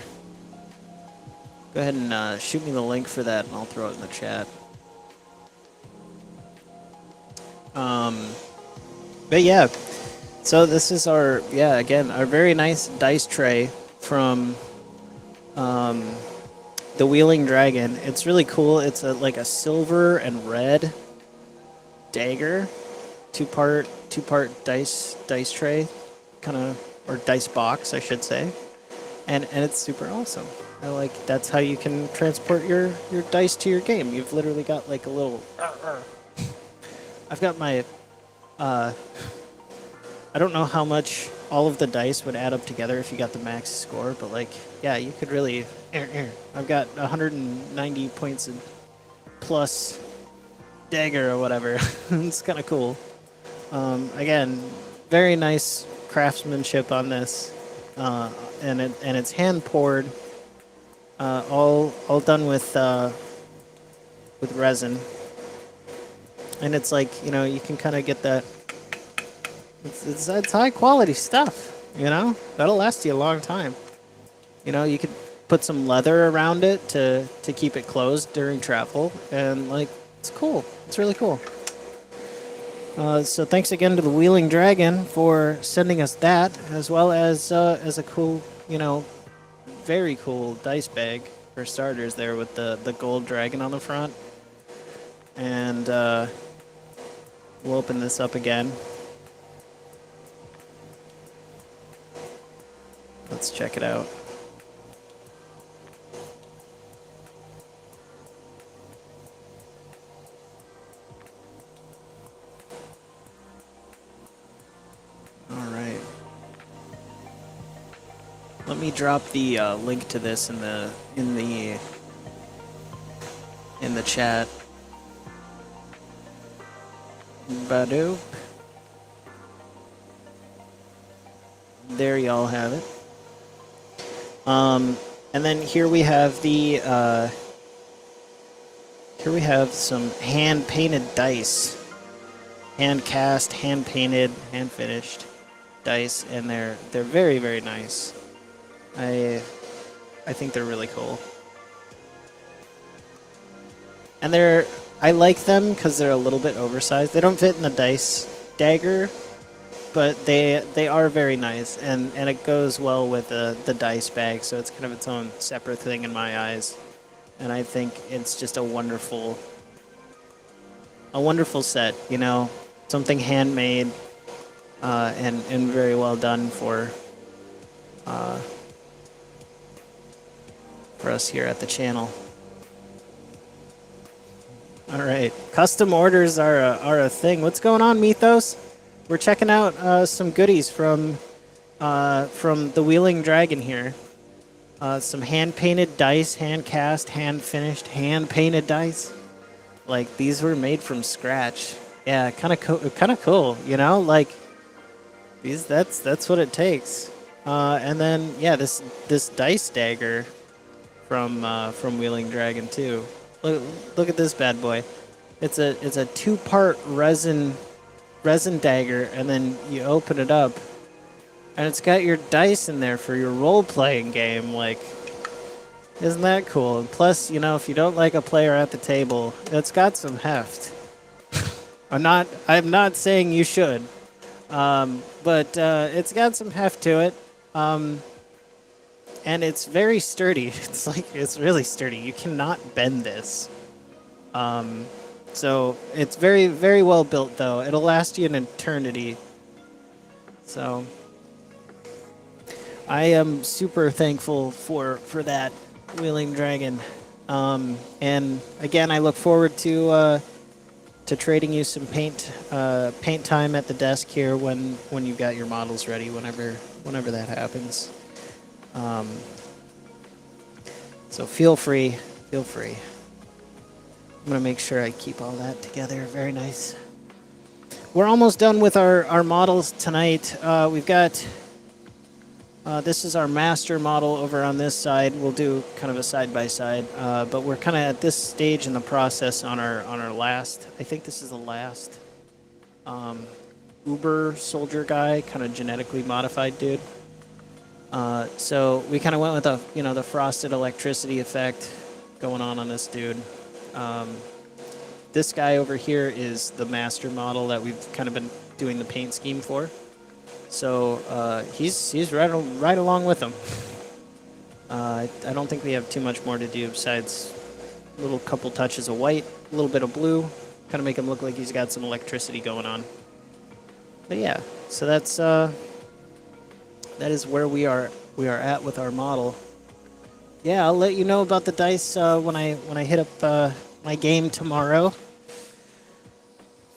Go ahead and shoot me the link for that, and I'll throw it in the chat. But yeah, so this is our, again, our very nice dice tray from the Wheeling Dragon. It's really cool. It's like a silver and red dagger, two-part dice tray, kind of, or dice box, I should say, and it's super awesome. I like, that's how you can transport your dice to your game. You've literally got like a little. I've got my. I don't know how much all of the dice would add up together if you got the max score, but like, yeah, you could really. I've got 190 points in plus dagger or whatever. It's kind of cool. Again, very nice craftsmanship on this, and it's hand poured, all done with resin, and it's like, you know, you can kind of get that. It's high quality stuff, you know, that'll last you a long time. You know, you could put some leather around it to keep it closed during travel, and like, it's cool. It's really cool. So thanks again to the Wheeling Dragon for sending us that, as well as a cool, you know, very cool dice bag for starters there with the gold dragon on the front. And we'll open this up again. Let's check it out. All right. Let me drop the link to this in the chat. Badoop. There y'all have it. And then here we have the here we have some hand painted dice, hand cast, hand painted, hand finished dice, and they're very, very nice. I think they're really cool, and I like them because they're a little bit oversized. They don't fit in the dice dagger, but they are very nice, and it goes well with the dice bag, so it's kind of its own separate thing in my eyes. And I think it's just a wonderful set, you know, something handmade, and very well done for us here at the channel. All right, custom orders are a thing. What's going on, Mythos? We're checking out some goodies from the Wheeling Dragon here. Some hand-painted dice, hand-cast, hand-finished, hand-painted dice. Like, these were made from scratch. Yeah, kind of cool, you know? Like, these that's what it takes. And then, yeah, this dice dagger from Wheeling Dragon too. Look at this bad boy. It's a two-part resin dagger, and then you open it up, and it's got your dice in there for your role-playing game. Like, isn't that cool? And plus, you know, if you don't like a player at the table, it's got some heft. I'm not saying you should, but it's got some heft to it, and it's very sturdy. It's really sturdy. You cannot bend this. So it's very, very well built, though. It'll last you an eternity. So I am super thankful for that Wheeling Dragon. And again, I look forward to trading you some paint time at the desk here when you've got your models ready. Whenever that happens. So feel free. Feel free. I'm gonna make sure I keep all that together. Very nice. We're almost done with our models tonight. We've got. This is our master model over on this side. We'll do kind of a side-by-side, but we're kind of at this stage in the process on our last, I think this is the last Uber soldier guy, kind of genetically modified dude. So we kind of went with the frosted electricity effect going on this dude. This guy over here is the master model that we've kind of been doing the paint scheme for. So he's right along with them. I don't think we have too much more to do besides a little couple touches of white, a little bit of blue, kind of make him look like he's got some electricity going on. But yeah, so that is where we are at with our model. Yeah, I'll let you know about the dice when I hit up my game tomorrow.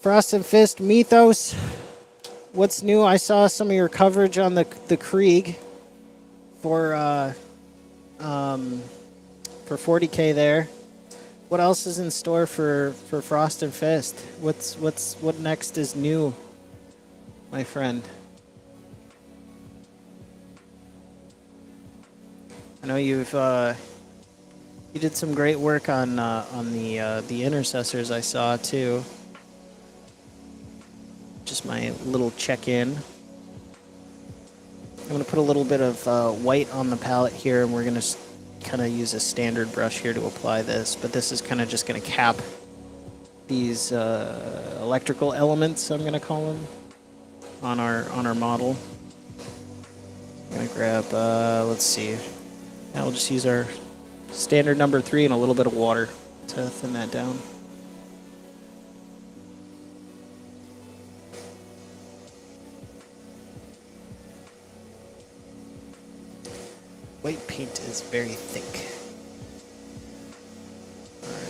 Frost and Fist Mythos. What's new? I saw some of your coverage on the Krieg for 40K there. What else is in store for Frost and Fist? What next is new, my friend? I know you did some great work on the intercessors. I saw too. Just my little check-in. I'm going to put a little bit of white on the palette here, and we're going to kind of use a standard brush here to apply this, but this is kind of just going to cap these electrical elements, I'm going to call them, on our model. I'm going to grab, let's see, now we'll just use our standard number 3 and a little bit of water to thin that down. White paint is very thick. Alright.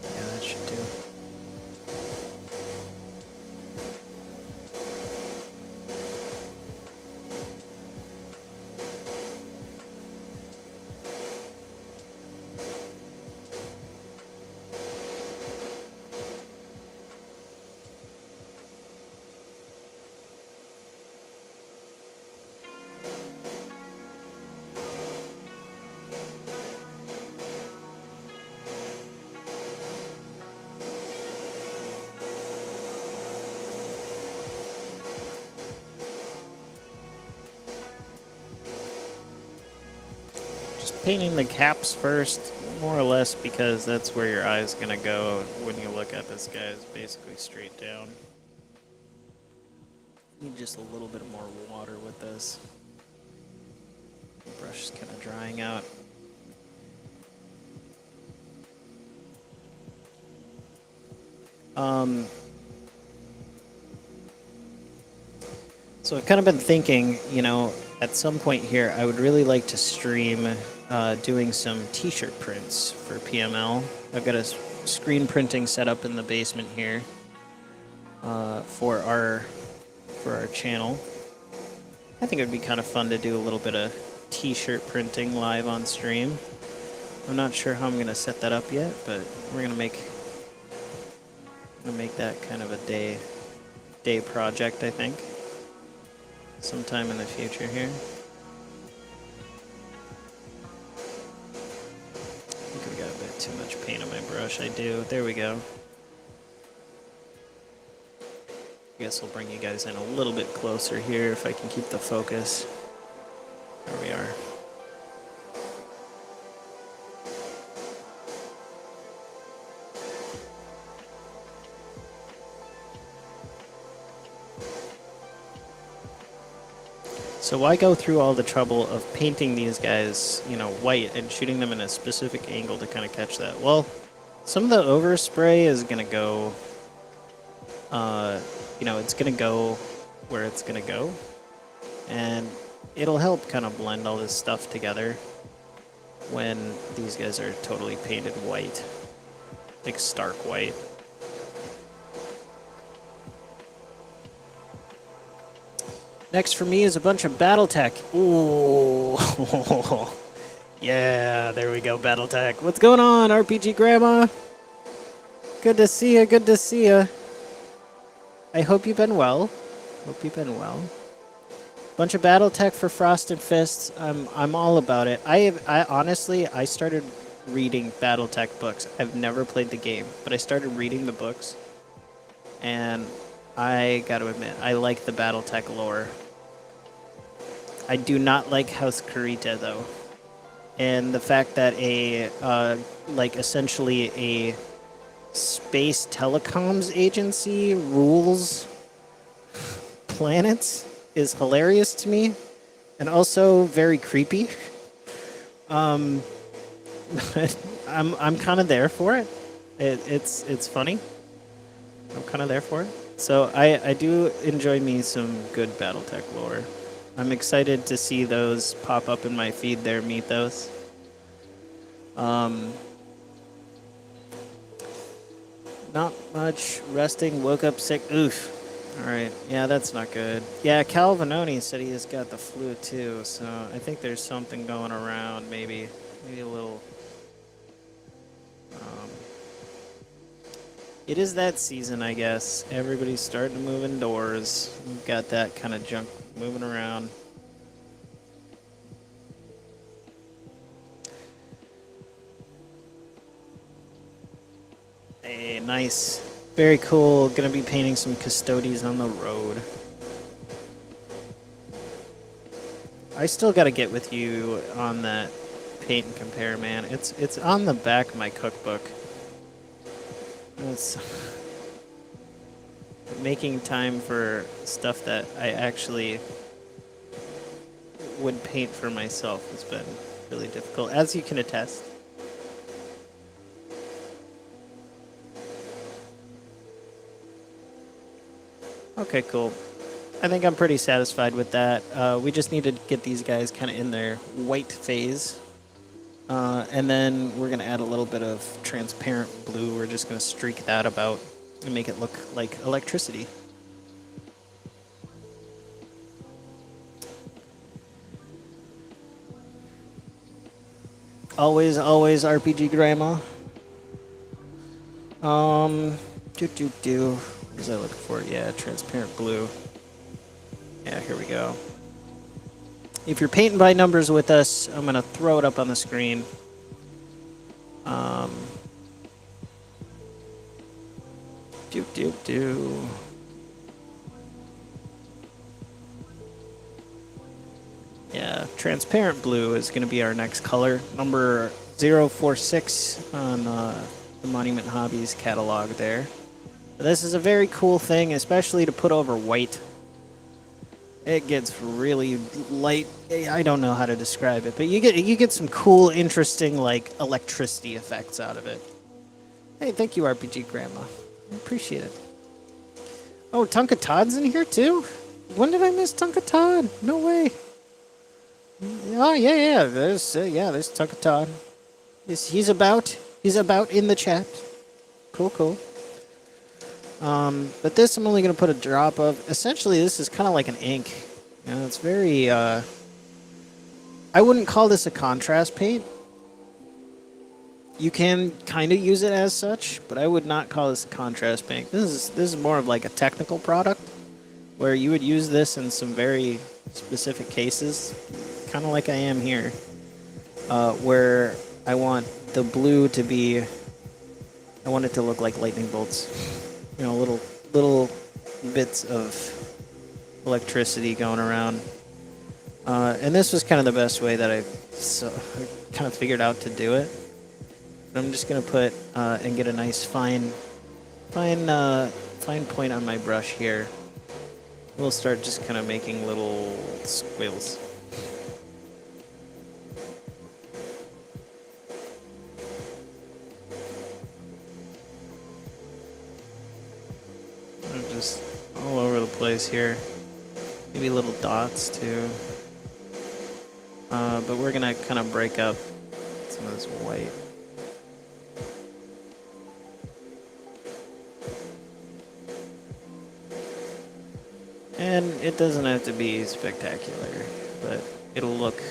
Yeah, that should do. Painting the caps first, more or less, because that's where your eye's gonna go when you look at this guy. It's basically straight down. Need just a little bit more water with this. The brush is kind of drying out. So I've kind of been thinking, at some point here, I would really like to stream doing some t-shirt prints for PML. I've got a screen printing set up in the basement here for our channel. I think it would be kind of fun to do a little bit of t-shirt printing live on stream. I'm not sure how I'm going to set that up yet, but we're going to make that kind of a day project, I think, sometime in the future here. I think I got a bit too much paint on my brush. I do. There we go. I guess we'll bring you guys in a little bit closer here if I can keep the focus. There we are. So why go through all the trouble of painting these guys, white and shooting them in a specific angle to kind of catch that? Well, some of the overspray is going to go it's going to go where it's going to go. And it'll help kind of blend all this stuff together when these guys are totally painted white, like stark white. Next for me is a bunch of Battletech. Ooh. Yeah, there we go, Battletech. What's going on, RPG Grandma? Good to see you, good to see you. I hope you've been well. Bunch of Battletech for Frost and Fists. I'm all about it. I honestly started reading Battletech books. I've never played the game, but I started reading the books. And I got to admit, I like the Battletech lore. I do not like House Kurita, though. And the fact that essentially a space telecoms agency rules planets is hilarious to me, and also very creepy. I'm kind of there for it. It's funny. I'm kind of there for it. So I do enjoy me some good Battletech lore. I'm excited to see those pop up in my feed there, Mythos. Not much. Resting, woke up sick. Oof. Alright, yeah, that's not good. Yeah, Calvinoni said he has got the flu too, so I think there's something going around, maybe a little. It is that season, I guess. Everybody's starting to move indoors. We've got that kind of junk moving around. Hey, nice. Very cool. Gonna be painting some custodies on the road. I still gotta get with you on that paint and compare, man. It's on the back of my cookbook. It's making time for stuff that I actually would paint for myself has been really difficult, as you can attest. Okay, cool. I think I'm pretty satisfied with that. We just need to get these guys kind of in their white phase. And then we're going to add a little bit of transparent blue. We're just going to streak that about and make it look like electricity. Always RPG Grandma. What was I looking for? Yeah, transparent blue. Yeah, here we go. If you're painting by numbers with us, I'm going to throw it up on the screen. Yeah, transparent blue is going to be our next color. Number 046 on the Monument Hobbies catalog there. But this is a very cool thing, especially to put over white. It gets really light. I don't know how to describe it, but you get some cool, interesting, like, electricity effects out of it. Hey, thank you, RPG Grandma. I appreciate it. Oh, Tonka Todd's in here too? When did I miss Tonka Todd? No way. Oh yeah. There's Tonka Todd. He's about in the chat. Cool. But this I'm only going to put a drop of. Essentially, this is kind of like an ink. You know, it's very, I wouldn't call this a contrast paint. You can kind of use it as such, but I would not call this a contrast paint. This is more of like a technical product, where you would use this in some very specific cases, kind of like I am here, where I want the blue to be, I want it to look like lightning bolts. You know, little bits of electricity going around. And this was kind of the best way that I kind of figured out to do it. I'm just going to put and get a nice fine point on my brush here. We'll start just kind of making little squills. nice here. Maybe little dots too. But we're gonna kind of break up some of this white. And it doesn't have to be spectacular, but it'll look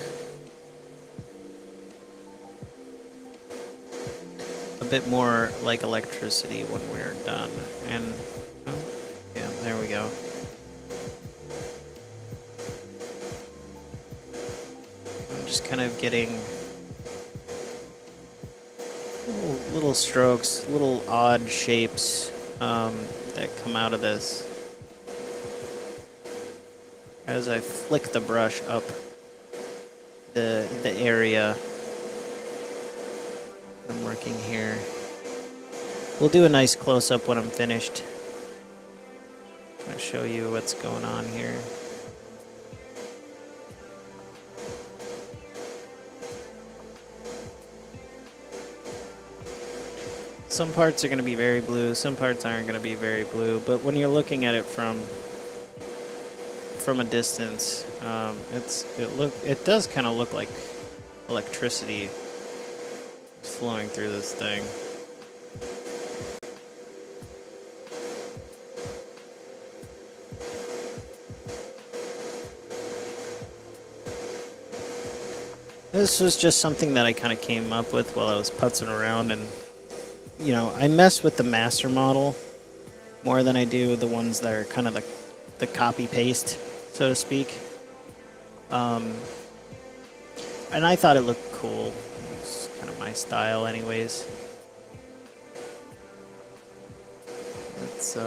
a bit more like electricity when we're done. And, oh, yeah, there we go. I'm just kind of getting little strokes, little odd shapes that come out of this as I flick the brush up the area I'm working here. We'll do a nice close-up when I'm finished. I'll show you what's going on here. Some parts are going to be very blue, some parts aren't going to be very blue, but when you're looking at it from a distance, it does kind of look like electricity flowing through this thing. This was just something that I kind of came up with while I was putzing around, and you know, I mess with the master model more than I do the ones that are kind of the copy paste, so to speak. And I thought it looked cool. It's kind of my style anyways. It's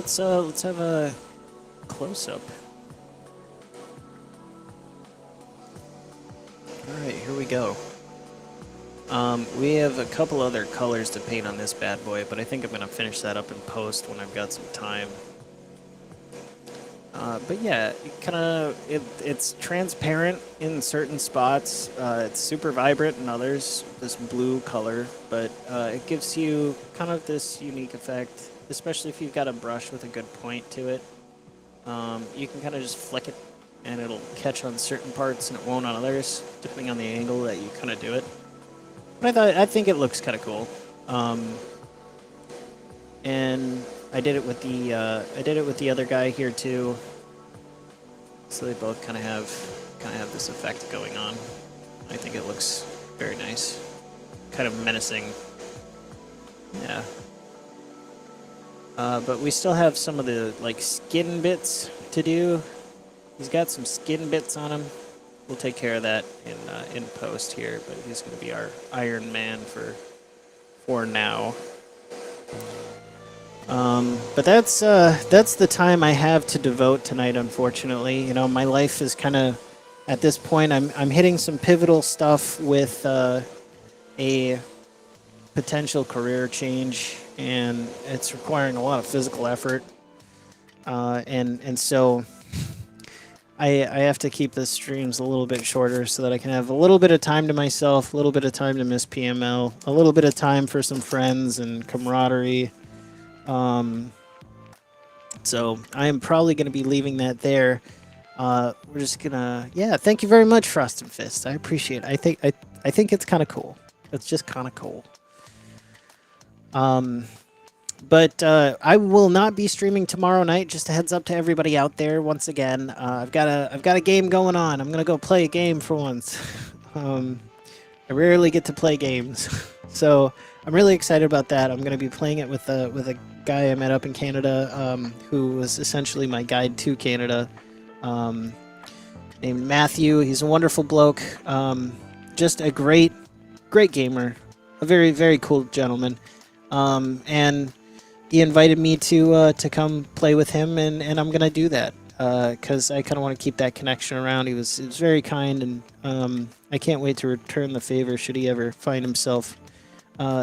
So let's have a close-up. All right, here we go. We have a couple other colors to paint on this bad boy, but I think I'm gonna finish that up in post when I've got some time. But yeah, it's transparent in certain spots. It's super vibrant in others, this blue color, but it gives you kind of this unique effect. Especially if you've got a brush with a good point to it. You can kind of just flick it and it'll catch on certain parts and it won't on others, depending on the angle that you kind of do it. But I think it looks kind of cool. And I did it with the other guy here too. So they both kind of have this effect going on. I think it looks very nice. Kind of menacing. Yeah. But we still have some of the like skin bits to do. He's got some skin bits on him. We'll take care of that in post here, but he's going to be our Iron Man for now. But that's the time I have to devote tonight, unfortunately. You know, my life is kind of, at this point, I'm hitting some pivotal stuff with a potential career change, and it's requiring a lot of physical effort. And so I have to keep the streams a little bit shorter so that I can have a little bit of time to myself, a little bit of time to Miss PML, a little bit of time for some friends and camaraderie. So I am probably going to be leaving that there. We're just gonna, yeah. Thank you very much, Frost and Fist. I appreciate it. I think it's kind of cool. It's just kind of cool. But I will not be streaming tomorrow night. Just a heads up to everybody out there. Once again, I've got a game going on. I'm gonna go play a game for once. I rarely get to play games, so I'm really excited about that. I'm gonna be playing it with a guy I met up in Canada, who was essentially my guide to Canada, named Matthew. He's a wonderful bloke, just a great gamer, a very, very cool gentleman, and he invited me to come play with him, and I'm gonna do that. because I kind of want to keep that connection around. He was very kind, and I can't wait to return the favor should he ever find himself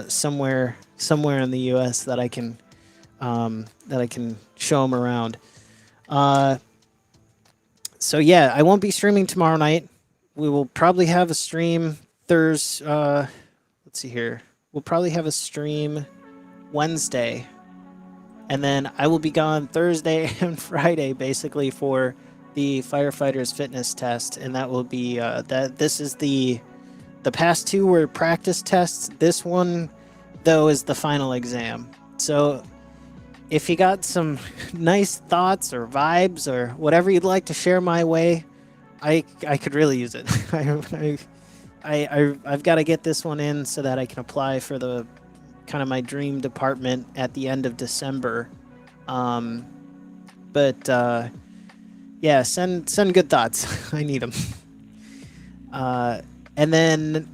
somewhere in the U.S. that I can show him around. So yeah, I won't be streaming tomorrow night. We will probably have a stream Thursday. Let's see here. We'll probably have a stream Wednesday, and then I will be gone Thursday and Friday, basically for the firefighters fitness test, and that will be that. This is the past two were practice tests. This one, though, is the final exam. So if you got some nice thoughts or vibes or whatever you'd like to share my way, I could really use it. I've got to get this one in so that I can apply for the kind of my dream department at the end of December. But yeah, send good thoughts. I need them. And then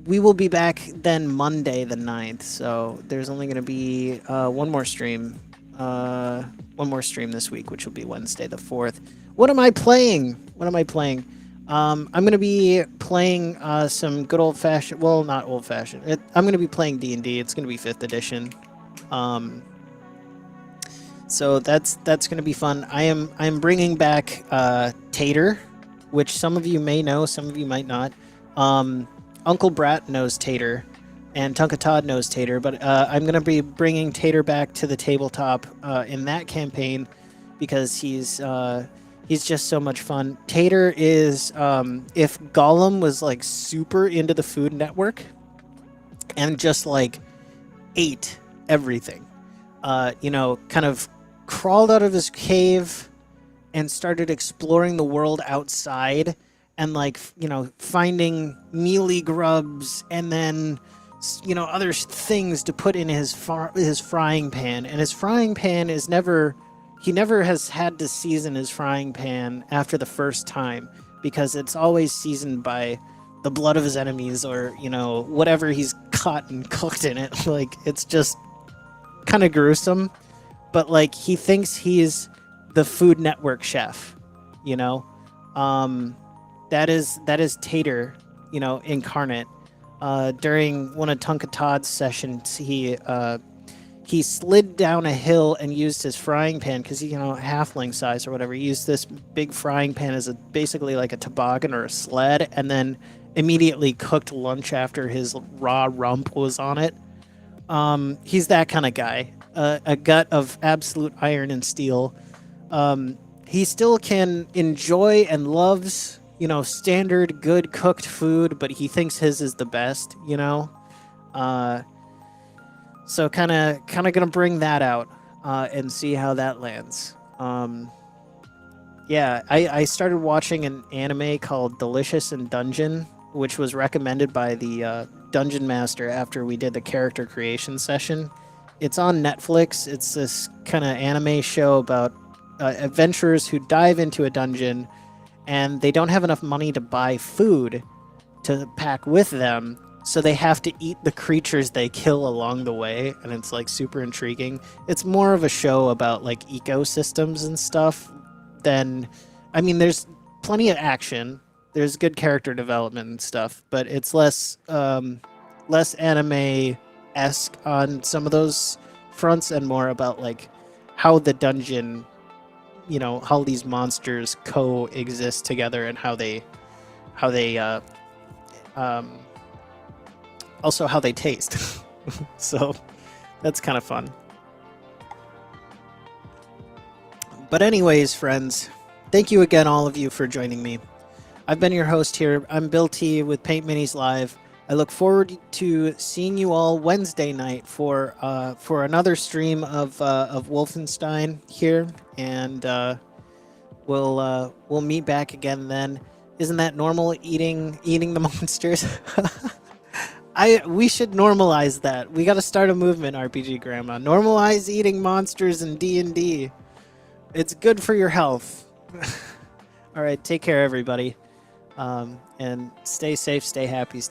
we will be back then Monday the 9th. So there's only going to be one more stream this week, which will be Wednesday the 4th. What am I playing? I'm going to be playing some good old-fashioned... Well, not old-fashioned. I'm going to be playing D&D. It's going to be 5th edition. So that's going to be fun. I'm bringing back Tater, which some of you may know, some of you might not. Uncle Brat knows Tater, and Tonka Todd knows Tater, but I'm going to be bringing Tater back to the tabletop in that campaign because he's just so much fun. Tater is, if Gollum was like super into the Food Network and just like ate everything, kind of crawled out of his cave and started exploring the world outside and finding mealy grubs and then, other things to put in his frying pan. And his frying pan is he never has had to season his frying pan after the first time because it's always seasoned by the blood of his enemies or, whatever he's caught and cooked in it. It's just kind of gruesome, but he thinks he's the Food Network chef, that is Tater, incarnate. During one of Tonka Todd's sessions, he slid down a hill and used his frying pan because he, halfling size or whatever. He used this big frying pan as basically like a toboggan or a sled, and then immediately cooked lunch after his raw rump was on it. He's that kind of guy, a gut of absolute iron and steel. He still can enjoy and loves, standard good cooked food, but he thinks his is the best, So kind of gonna bring that out and see how that lands. Yeah, I started watching an anime called Delicious in Dungeon, which was recommended by the Dungeon Master after we did the character creation session. It's on Netflix. It's this kind of anime show about adventurers who dive into a dungeon and they don't have enough money to buy food to pack with them, so they have to eat the creatures they kill along the way, and it's super intriguing. It's more of a show about ecosystems and stuff than, there's plenty of action, there's good character development and stuff, but it's less anime-esque on some of those fronts and more about how the dungeon, how these monsters coexist together and how they also how they taste. So that's kind of fun. But anyways, friends, thank you again, all of you, for joining me. I've been your host here. I'm Bill T with Paint Minis Live. I look forward to seeing you all Wednesday night for another stream of Wolfenstein here, and we'll meet back again then. Isn't that normal, eating the monsters? We should normalize that. We got to start a movement, RPG Grandma. Normalize eating monsters in D&D. It's good for your health. All right, take care, everybody, and stay safe, stay happy.